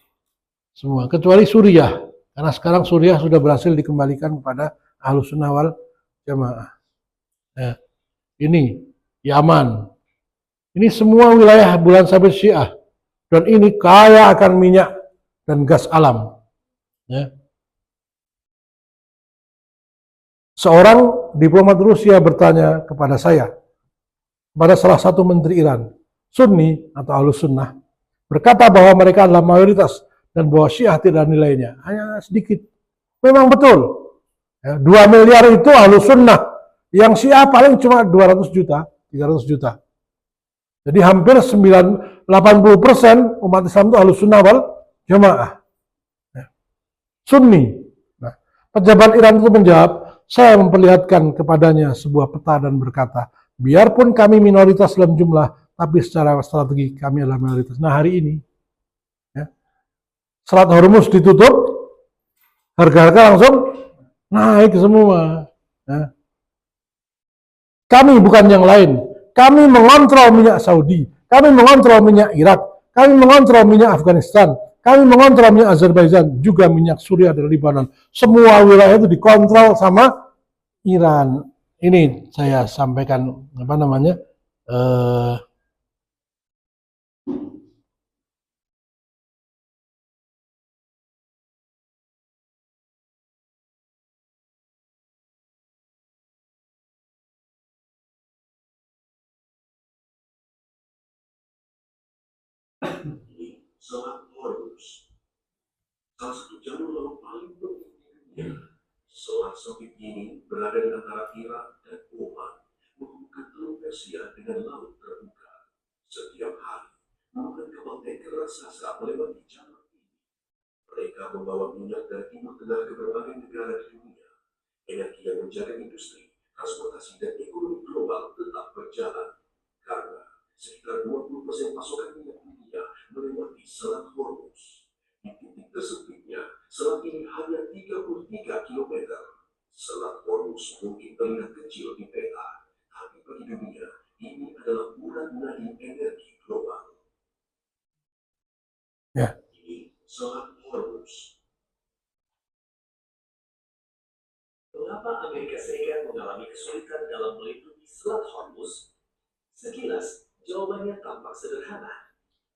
semua, kecuali Suriah. Karena sekarang Suriah sudah berhasil dikembalikan kepada Ahlus Sunnah wal Jamaah. Ya. Ini Yaman. Ini semua wilayah bulan sabit Syiah. Dan ini kaya akan minyak dan gas alam. Ya. Seorang diplomat Rusia bertanya kepada saya, pada salah satu menteri Iran, Sunni atau Ahlus Sunnah, berkata bahwa mereka adalah mayoritas dan bahwa Syiah tidak ada nilainya, hanya sedikit. Memang betul. Ya, 2 miliar itu Ahlus Sunnah, yang Syiah paling cuma 200 juta, 300 juta. Jadi hampir 80% umat Islam itu Ahlus Sunnah wal Jamaah. Ya. Sunni. Nah, pejabat Iran itu menjawab, saya memperlihatkan kepadanya sebuah peta dan berkata, biarpun kami minoritas dalam jumlah, tapi secara strategi kami adalah mayoritas. Nah, hari ini, ya, Selat Hormuz ditutup, harga-harga langsung naik semua. Ya. Kami bukan yang lain. Kami mengontrol minyak Saudi, kami mengontrol minyak Irak, kami mengontrol minyak Afghanistan, kami mengontrol minyak Azerbaijan, juga minyak Suriah dan Lebanon. Semua wilayah itu dikontrol sama Iran. Ini saya sampaikan apa namanya? Selat Hormuz, salah satu jalur laut paling penting di dunia. Selat sempit ini berada di antara Irak dan Oman, menghubungkan Teluk Persia dengan laut terbuka. Setiap hari, puluhan kapal tanker raksasa melewati jalur ini. Mereka membawa minyak dari timur tengah ke berbagai negara di dunia. Energi yang menjaga industri, transportasi, dan ekonomi global tetap berjalan. Karena sekitar 20% pasokan minyak dunia melewati Selat Hormuz. Di titik tersempitnya, selat ini hanya 33 km. Selat Hormuz mungkin terlihat kecil di peta, tapi bagi dunia, ini adalah urat nadi energi global. Ya. Ini Selat Hormuz. Mengapa Amerika Serikat mengalami kesulitan dalam melindungi Selat Hormuz? Sekilas, jawabannya tampak sederhana.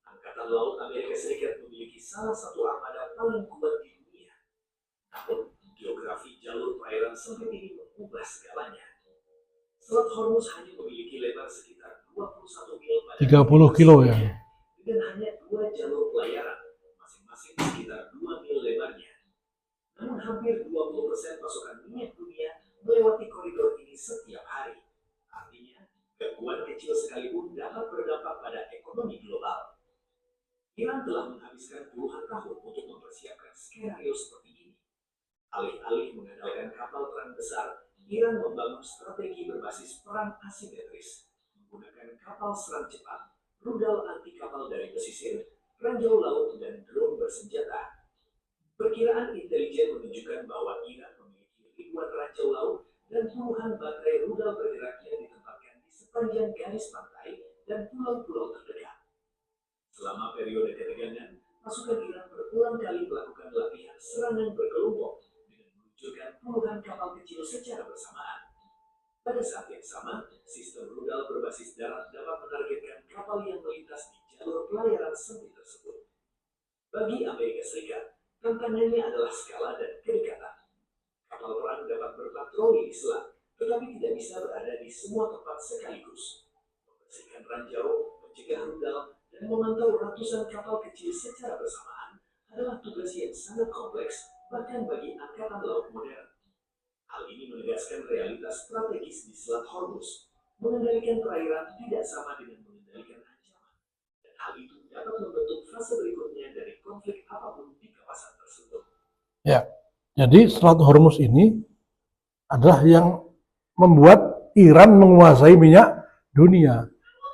Angkatan Laut Amerika Serikat memiliki salah satu armada paling kuat di dunia. Namun, geografi jalur perairan sempit ini mengubah segalanya. Selat Hormuz hanya memiliki lebar sekitar 21 mil pada 30 kilo ya. dengan hanya 2 jalur pelayaran, masing-masing sekitar 2 mil lebarnya. Namun hampir 20% pasokan minyak dunia melewati koridor ini setiap hari. Artinya, gangguan kecil sekalipun dapat berdampak pada ekonomi global. Iran telah menghabiskan puluhan tahun untuk mempersiapkan skenario seperti ini. Alih-alih mengandalkan kapal perang besar, Iran membangun strategi berbasis perang asimetris, menggunakan kapal serang cepat, rudal anti kapal dari pesisir, ranjau laut, dan drone bersenjata. Perkiraan intelijen menunjukkan bahwa Iran memiliki ribuan ranjau laut dan puluhan baterai rudal bergerak yang ditempatkan di sepanjang garis pantai dan pulau-pulau terdekat. Selama periode ketegangan, pasukan Iran berulang kali melakukan latihan serangan berkelompok dengan meluncurkan puluhan kapal kecil secara bersamaan. Pada saat yang sama, sistem rudal berbasis darat dapat menargetkan kapal yang melintas di jalur pelayaran sempit tersebut. Bagi Amerika Serikat, tantangannya adalah skala dan kedekatan. Kapal perang dapat berpatroli di selat, tetapi tidak bisa berada di semua tempat sekaligus. Membersihkan ranjau, mencegah rudal, dan memantau ratusan kapal kecil secara bersamaan adalah tugas yang sangat kompleks, bahkan bagi angkatan laut modern. Hal ini menegaskan realitas strategis di Selat Hormuz. Mengendalikan perairan tidak sama dengan mengendalikan ancaman, dan hal itu dapat membentuk fase berikutnya dari konflik apapun di kawasan tersebut. Ya, jadi Selat Hormuz ini adalah yang membuat Iran menguasai minyak dunia.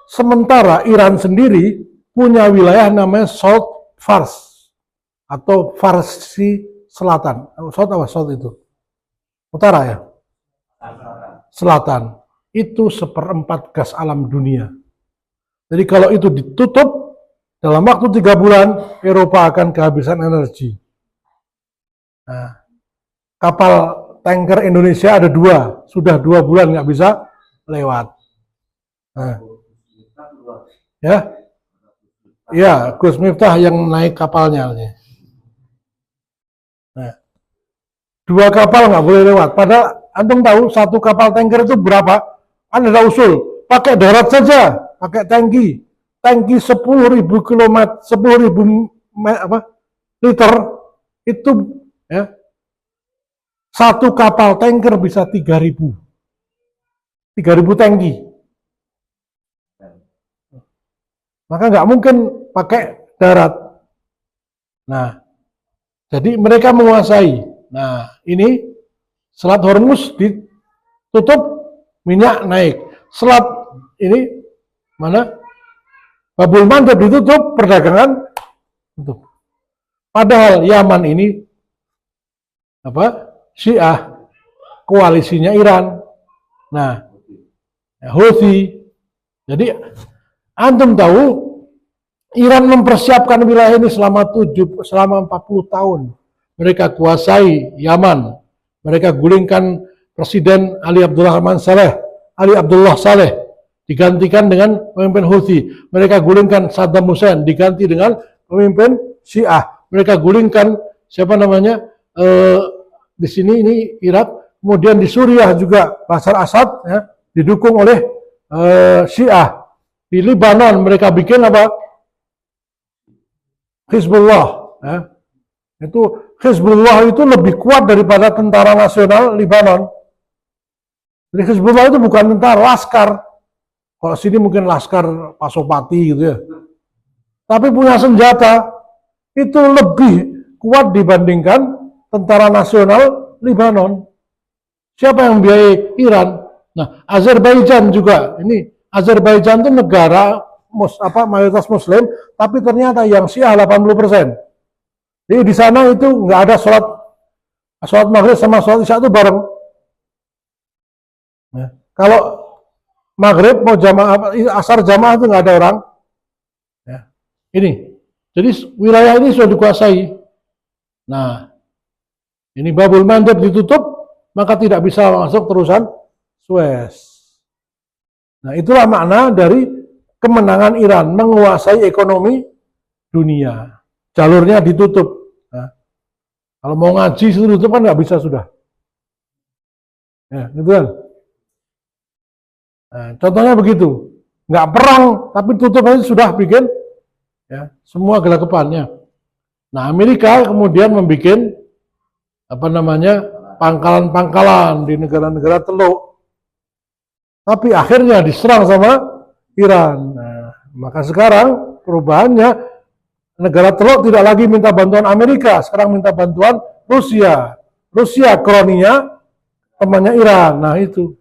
Sementara Iran sendiri punya wilayah namanya South Fars atau Farsi Selatan. South apa South itu? Utara ya? Selatan. Itu 1/4 gas alam dunia. Jadi kalau itu ditutup, dalam waktu 3 bulan, Eropa akan kehabisan energi. Nah, kapal tanker Indonesia ada 2, sudah 2 bulan nggak bisa lewat. Nah, ya, Gus Miftah yang naik kapalnya. Nah, 2 kapal nggak boleh lewat. Padahal antum tahu satu kapal tanker itu berapa? Ada usul, pakai darat saja, pakai tangki 10.000 km, 10.000 liter itu ya. Satu kapal tanker bisa 3.000 tangki. Maka nggak mungkin pakai darat. Nah, jadi mereka menguasai. Nah, ini Selat Hormuz ditutup, minyak naik. Selat ini mana? Babul Mandab ditutup, perdagangan tutup. Padahal Yaman ini Syiah, koalisinya Iran. Nah, Houthi. Jadi antum tahu Iran mempersiapkan wilayah ini selama 40 tahun. Mereka kuasai Yaman. Mereka gulingkan Presiden Ali Abdullah Saleh digantikan dengan pemimpin Houthi. Mereka gulingkan Saddam Hussein diganti dengan pemimpin Syiah. Mereka gulingkan siapa namanya di sini ini Irak. Kemudian di Suriah juga Bashar Assad ya, didukung oleh Syiah. Di Lebanon mereka bikin apa? Hizbullah. Ya. Itu Hizbullah itu lebih kuat daripada tentara nasional Lebanon. Jadi Hizbullah itu bukan tentara, laskar. Kalau sini mungkin laskar Pasopati gitu ya. Tapi punya senjata itu lebih kuat dibandingkan tentara nasional Lebanon. Siapa yang biayai? Iran. Nah, Azerbaijan juga. Ini Azerbaijan itu negara mayoritas Muslim, tapi ternyata yang Syiah 80%. Jadi di sana itu nggak ada sholat maghrib sama sholat isya itu bareng. Nah, kalau maghrib mau jamaah asar jamaah itu nggak ada orang. Ya. Ini, jadi wilayah ini sudah dikuasai. Nah, ini Babul Mandeb ditutup, maka tidak bisa masuk terusan Suez. Nah, itulah makna dari kemenangan Iran menguasai ekonomi dunia. Jalurnya ditutup. Nah, kalau mau ngaji ditutup kan nggak bisa sudah. Ya, gitu kan. Nah, contohnya begitu, nggak perang tapi tutup aja sudah bikin ya semua gelagapannya. Nah, Amerika kemudian membuat pangkalan-pangkalan di negara-negara Teluk, tapi akhirnya diserang sama Iran. Nah, maka sekarang perubahannya negara Teluk tidak lagi minta bantuan Amerika, sekarang minta bantuan Rusia. Rusia kroninya temannya Iran. Nah itu.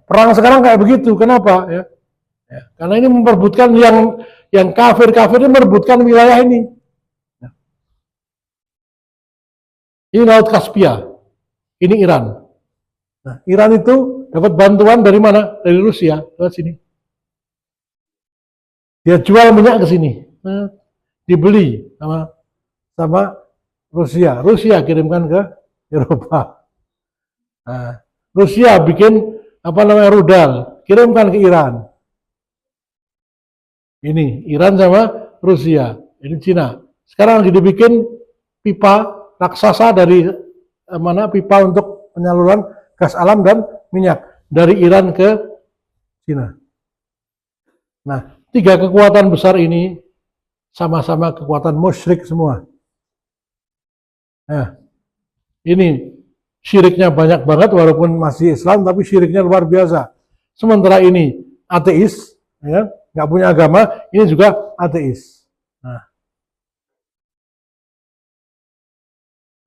Perang sekarang kayak begitu, kenapa? Ya, karena ini memperebutkan yang kafir ini merebutkan wilayah ini. Ini Laut Kaspia, ini Iran. Nah, Iran itu dapat bantuan dari mana? Dari Rusia, lewat sini. Dia jual minyak ke sini, nah, dibeli sama Rusia. Rusia kirimkan ke Eropa. Nah, Rusia bikin rudal, kirimkan ke Iran. Ini Iran sama Rusia, ini Cina. Sekarang lagi dibikin pipa raksasa dari pipa untuk penyaluran gas alam dan minyak dari Iran ke Cina. Nah, tiga kekuatan besar ini sama-sama kekuatan musyrik semua. Nah, ini syiriknya banyak banget walaupun masih Islam, tapi syiriknya luar biasa. Sementara ini ateis, ya, nggak punya agama, ini juga ateis. Nah,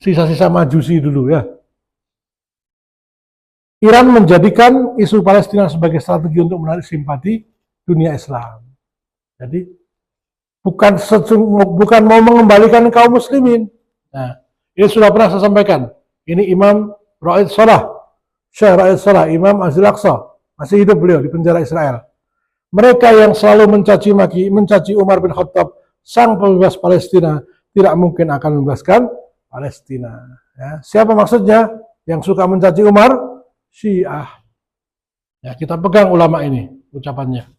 sisa-sisa majusi dulu ya. Iran menjadikan isu Palestina sebagai strategi untuk menarik simpati dunia Islam. Jadi bukan mau mengembalikan kaum muslimin. Nah, ini sudah pernah saya sampaikan. Ini Imam Ra'id Salah, Syekh Ra'id Salah, Imam Azil Aqsa, masih hidup beliau di penjara Israel. Mereka yang selalu mencaci Umar bin Khattab, sang pembebas Palestina, tidak mungkin akan membebaskan Palestina. Ya, siapa maksudnya yang suka mencaci Umar? Syiah. Ya, kita pegang ulama ini ucapannya.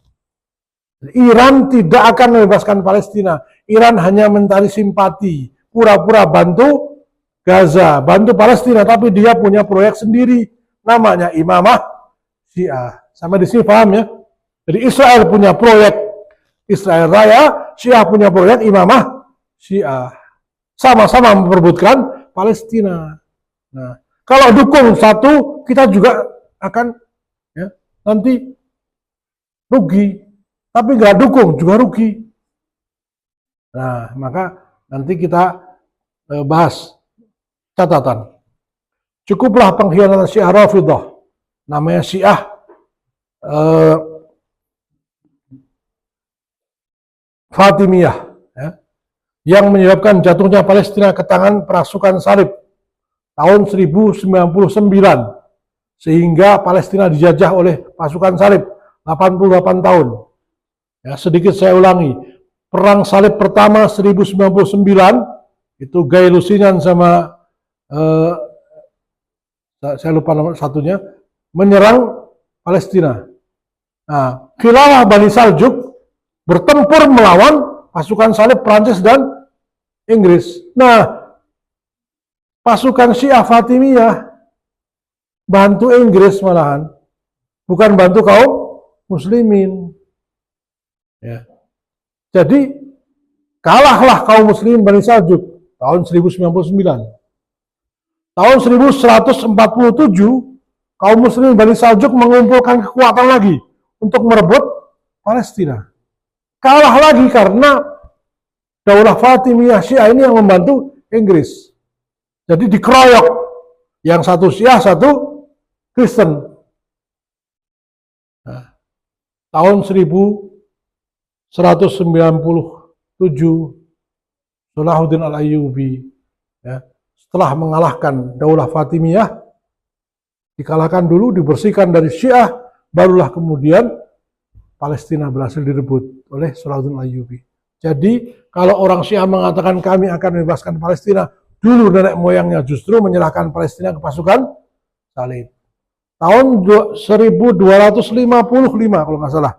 Iran tidak akan membebaskan Palestina. Iran hanya mencari simpati, pura-pura bantu Gaza, bantu Palestina, tapi dia punya proyek sendiri, namanya Imamah Syiah. Sampai di sini paham ya? Jadi Israel punya proyek Israel Raya, Syiah punya proyek Imamah Syiah. Sama-sama memperebutkan Palestina. Nah, kalau dukung satu, kita juga akan ya, nanti rugi. Tapi nggak dukung juga rugi. Nah, maka nanti kita bahas. Catatan, cukuplah pengkhianatan Syiah Rafidah, namanya Syiah Fatimiyah, ya, yang menyebabkan jatuhnya Palestina ke tangan pasukan salib tahun 1099, sehingga Palestina dijajah oleh pasukan salib 88 tahun. Ya, sedikit saya ulangi, perang salib pertama 1099 itu Guy Lusignan sama saya lupa nomor satunya, menyerang Palestina. Nah, Khilalah Bani Saljuk bertempur melawan pasukan salib Prancis dan Inggris. Nah, pasukan Syiah Fatimiyah bantu Inggris malahan, bukan bantu kaum muslimin. Ya. Jadi kalahlah kaum muslimin Bani Saljuk tahun 1099. Tahun 1147 kaum muslimin Bani Saljuk mengumpulkan kekuatan lagi untuk merebut Palestina. Kalah lagi karena Daulah Fatimiyah Syiah ini yang membantu Inggris. Jadi dikeroyok, yang satu Syiah, satu Kristen. Nah, tahun 1197 Salahuddin Al-Ayyubi, ya, setelah mengalahkan Daulah Fatimiyah, dikalahkan dulu, dibersihkan dari Syiah, barulah kemudian Palestina berhasil direbut oleh Salahuddin Al-Ayyubi. Jadi kalau orang Syiah mengatakan kami akan membebaskan Palestina, dulu nenek moyangnya justru menyerahkan Palestina ke pasukan salib. Tahun 1255 kalau nggak salah,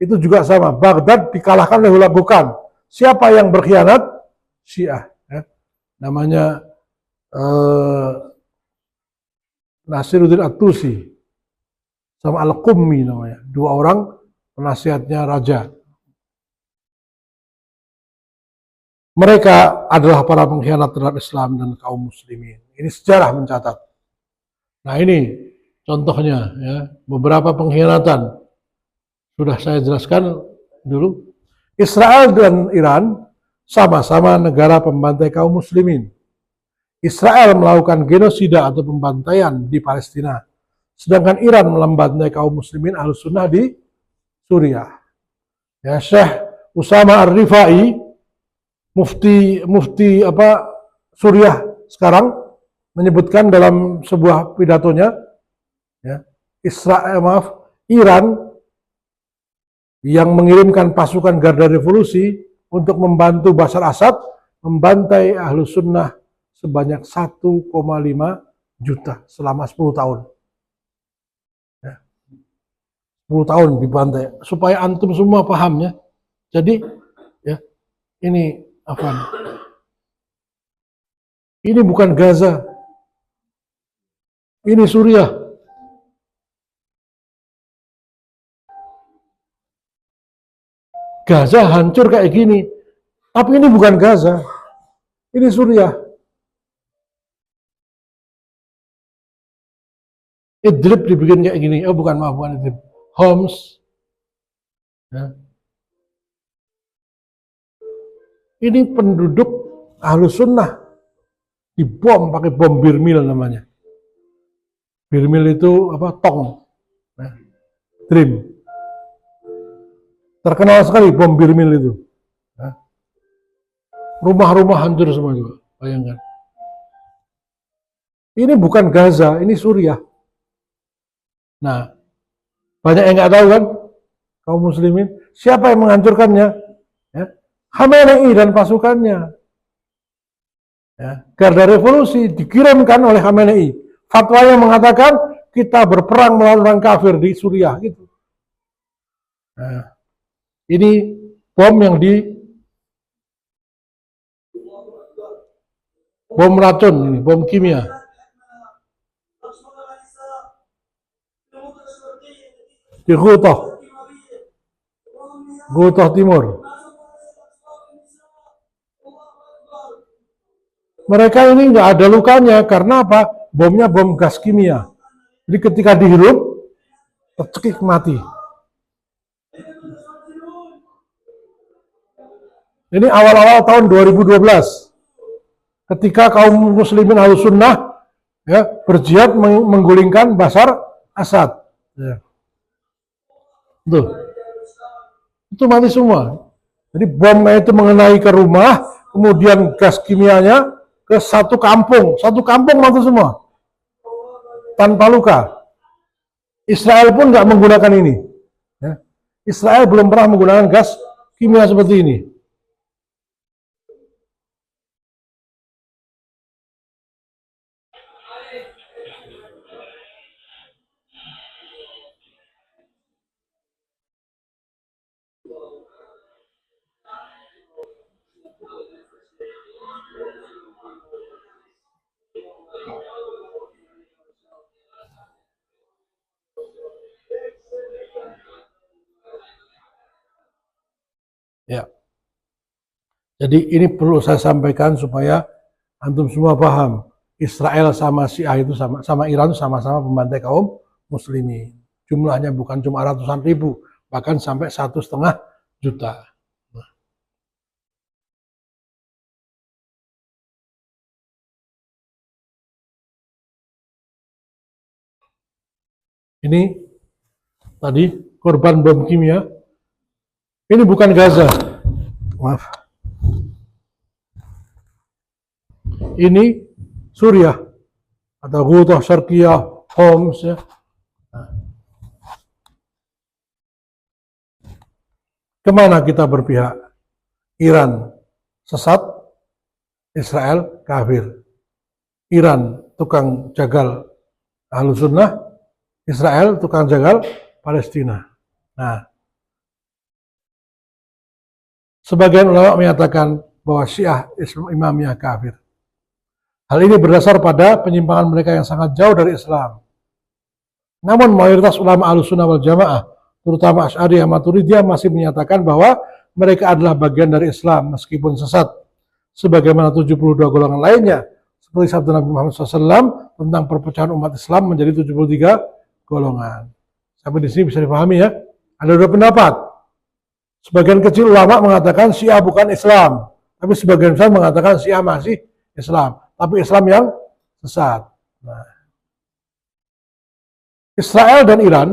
itu juga sama, Baghdad dikalahkan oleh Hulagu Khan. Siapa yang berkhianat? Syiah, ya. Namanya Nasiruddin At-Tusi sama Al-Qummi namanya, dua orang penasihatnya raja. Mereka adalah para pengkhianat terhadap Islam dan kaum muslimin. Ini sejarah mencatat. Nah, ini contohnya, ya, beberapa pengkhianatan sudah saya jelaskan dulu. Israel dan Iran sama-sama negara pembantai kaum muslimin. Israel melakukan genosida atau pembantaian di Palestina, sedangkan Iran membantai kaum muslimin Ahlus Sunnah di Suriah. Ya, Syekh Usama Ar-Rifai, mufti Suriah sekarang, menyebutkan dalam sebuah pidatonya, ya, Iran yang mengirimkan pasukan Garda Revolusi untuk membantu Bashar Assad membantai Ahlus Sunnah sebanyak 1,5 juta selama 10 tahun. Ya. 10 tahun dibantai. Supaya antum semua paham, ya. Jadi, ya, ini apa? Ini bukan Gaza. Ini Suriah. Gaza hancur kayak gini. Tapi ini bukan Gaza. Ini Suriah. Idlib dibikin kayak gini. Oh, bukan Idlib. Homs. Ya. Ini penduduk Ahlus Sunnah dibom pakai bom Birmil namanya. Birmil itu apa? Tong. Ya. Dream. Terkenal sekali bom Birmil itu. Ya. Rumah-rumah hancur semua juga. Bayangkan. Ini bukan Gaza, ini Suriah. Nah, banyak yang nggak tahu kan, kaum muslimin, siapa yang menghancurkannya? Ya, Khamenei dan pasukannya. Ya, Garda Revolusi dikirimkan oleh Khamenei. Fatwanya mengatakan kita berperang melawan orang kafir di Suriah gitu. Nah, ini bom yang bom racun, ini bom kimia. Di Ghouta Timur. Mereka ini nggak ada lukanya karena apa? Bomnya bom gas kimia. Jadi ketika dihirup, tercekik mati. Ini awal-awal tahun 2012, ketika kaum muslimin Ahlus Sunnah, ya, berjihad menggulingkan Bashar Assad. Ya. Itu mati semua. Jadi bomnya itu mengenai ke rumah, kemudian gas kimianya ke satu kampung mati semua tanpa luka. Israel pun nggak menggunakan ini. Ya. Israel belum pernah menggunakan gas kimia seperti ini. Jadi ini perlu saya sampaikan supaya antum semua paham. Israel sama Syiah itu sama Iran sama-sama pembantai kaum muslimin. Jumlahnya bukan cuma ratusan ribu, bahkan sampai 1,5 juta. Ini tadi korban bom kimia. Ini bukan Gaza. Maaf. Ini Suriah atau Ghouta Syarqiyah, Homs ya. Kemana kita berpihak? Iran sesat, Israel kafir. Iran tukang jagal Ahlus Sunnah, Israel tukang jagal Palestina. Nah, sebagian ulama menyatakan bahwa Syiah Imamiyah kafir. Hal ini berdasar pada penyimpangan mereka yang sangat jauh dari Islam. Namun mayoritas ulama Ahlussunnah wal Jamaah, terutama Asy'ariyah Maturidiyah, masih menyatakan bahwa mereka adalah bagian dari Islam meskipun sesat. Sebagaimana 72 golongan lainnya, seperti sabda Nabi Muhammad SAW tentang perpecahan umat Islam menjadi 73 golongan. Sampai di sini bisa dipahami ya. Ada dua pendapat. Sebagian kecil ulama mengatakan Syiah bukan Islam, tapi sebagian besar mengatakan Syiah masih Islam, tapi Islam yang sesat. Nah, Israel dan Iran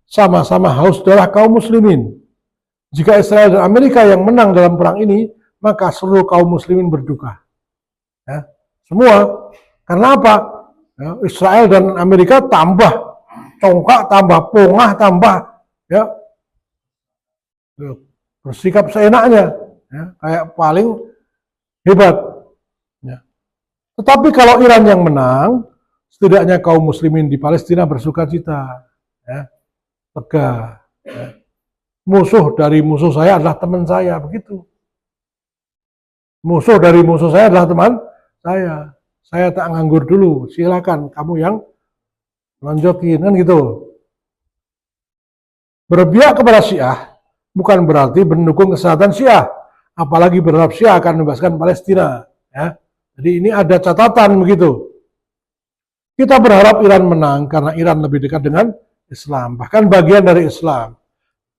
sama-sama haus darah kaum muslimin. Jika Israel dan Amerika yang menang dalam perang ini, maka seluruh kaum muslimin berduka. Ya, semua. Karena apa? Ya, Israel dan Amerika tambah congkak, tambah pongah, tambah ya bersikap seenaknya, ya, kayak paling hebat. Ya. Tetapi kalau Iran yang menang, setidaknya kaum muslimin di Palestina bersuka cita, ya, lega. Ya. Musuh dari musuh saya adalah teman saya, begitu. Musuh dari musuh saya adalah teman saya. Saya tak nganggur dulu, silakan kamu yang lonjokin, kan gitu. Berpihak kepada Syiah bukan berarti mendukung kesesatan Syiah, apalagi berharap Syiah akan membebaskan Palestina. Ya. Jadi ini ada catatan begitu. Kita berharap Iran menang karena Iran lebih dekat dengan Islam, bahkan bagian dari Islam.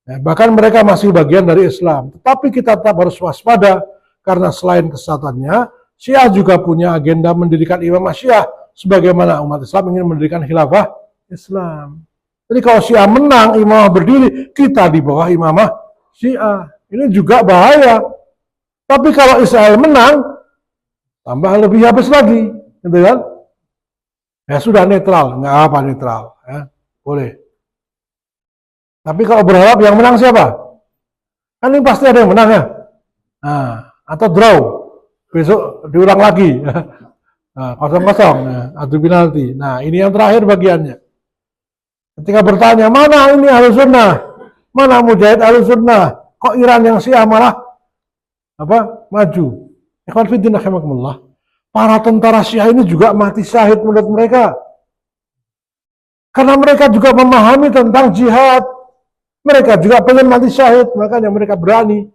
Ya, bahkan mereka masih bagian dari Islam. Tetapi kita tetap harus waspada karena selain kesesatannya, Syiah juga punya agenda mendirikan imamah Syiah, sebagaimana umat Islam ingin mendirikan khilafah Islam. Jadi kalau Syiah menang, imamah berdiri, kita di bawah imamah Syiah. Ini juga bahaya. Tapi kalau Israel menang, tambah lebih habis lagi, gitu kan? Ya sudah netral, nggak apa netral, ya boleh. Tapi kalau berharap yang menang siapa? Kan ini pasti ada yang menang ya. Nah, atau draw, besok diulang lagi, 0-0, nah, adu penalti. Nah ini yang terakhir bagiannya. Ketika bertanya, mana ini Ahlus Sunnah? Mana Mujahid Ahlus Sunnah? Kok Iran yang Syiah malah maju? Ikhwan fillah rahimakumullah. Para tentara Syiah ini juga mati syahid menurut mereka. Karena mereka juga memahami tentang jihad. Mereka juga pengen mati syahid, makanya mereka berani.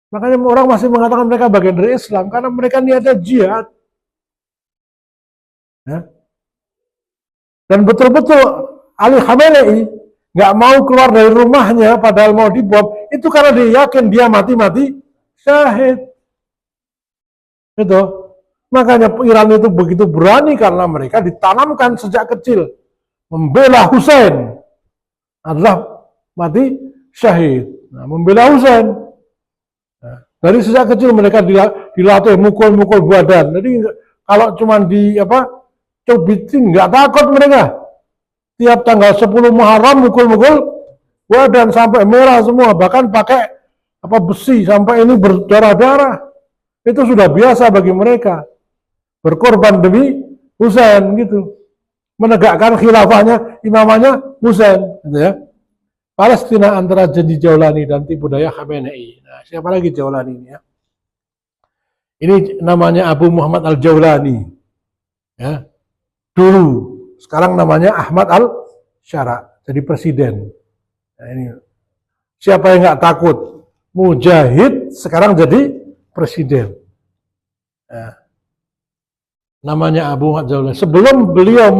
Makanya orang masih mengatakan mereka bagian dari Islam, karena mereka niatnya jihad. Ya. Dan betul-betul Ali Khamenei nggak mau keluar dari rumahnya padahal mau dibom, itu karena dia yakin dia mati-mati syahid. Itu. Makanya Iran itu begitu berani karena mereka ditanamkan sejak kecil membela Hussein adalah mati syahid. Nah, membela Hussein. Nah, dari sejak kecil mereka dilatih mukul-mukul badan. Jadi kalau cuma cobitin nggak takut mereka. Tiap tanggal 10 Muharram mukul-mukul badan sampai merah semua, bahkan pakai besi sampai ini berdarah-darah. Itu sudah biasa bagi mereka. Berkorban demi Husain gitu. Menegakkan khilafahnya, imamahnya Husain gitu ya. Palestina antara Jadi Jaulani dan tipu daya Khamenei. Nah, siapa lagi Jaulani ini ya? Ini namanya Abu Muhammad Al-Jaulani. Ya. Dulu, sekarang namanya Ahmad Al-Syara, jadi presiden. Nah, ini siapa yang nggak takut? Mujahid sekarang jadi presiden. Ya. Namanya Abu Muhammad Zawahiri. Sebelum beliau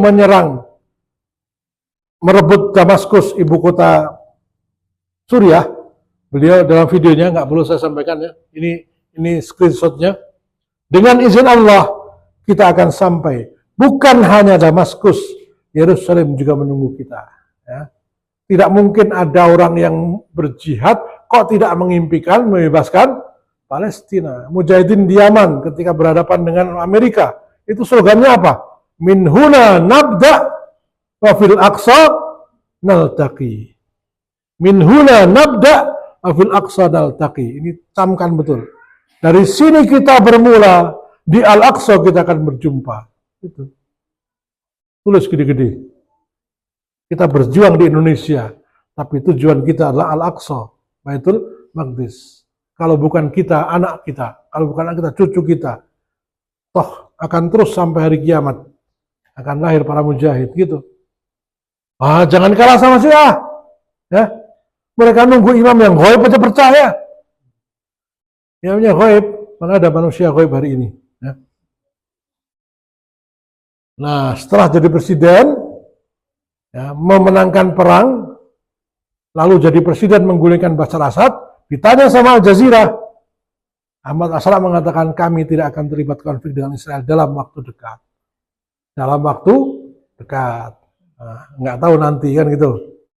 merebut Damaskus, ibu kota Suriah, beliau dalam videonya, nggak perlu saya sampaikan ya, ini screenshotnya. Dengan izin Allah, kita akan sampai. Bukan hanya Damaskus, Yerusalem juga menunggu kita. Ya. Tidak mungkin ada orang yang berjihad kok tidak mengimpikan membebaskan Palestina. Mujahidin di Yaman ketika berhadapan dengan Amerika, itu slogannya apa? Min huna nabda wa fil aqsa naltaqi. Min huna nabda wa fil aqsa naltaqi. Ini camkan betul. Dari sini kita bermula, di Al-Aqsa kita akan berjumpa. Itu. Tulis gede-gede. Kita berjuang di Indonesia, tapi tujuan kita adalah Al-Aqsa, Baitul Maqdis. Kalau bukan kita, anak kita. Kalau bukan anak kita, cucu kita. Toh akan terus sampai hari kiamat. Akan lahir para mujahid, gitu. Jangan kalah sama Syiah. Ya. Mereka nunggu imam yang ghaib aja percaya. Imamnya ghaib, mana ada manusia ghaib hari ini. Ya. Nah, setelah jadi presiden, ya, memenangkan perang, lalu jadi presiden menggulingkan Bashar Assad, ditanya sama Al Jazeera, Ahmad As-Salam mengatakan kami tidak akan terlibat konflik dengan Israel dalam waktu dekat. Dalam waktu dekat. Nah, nggak tahu nanti kan gitu.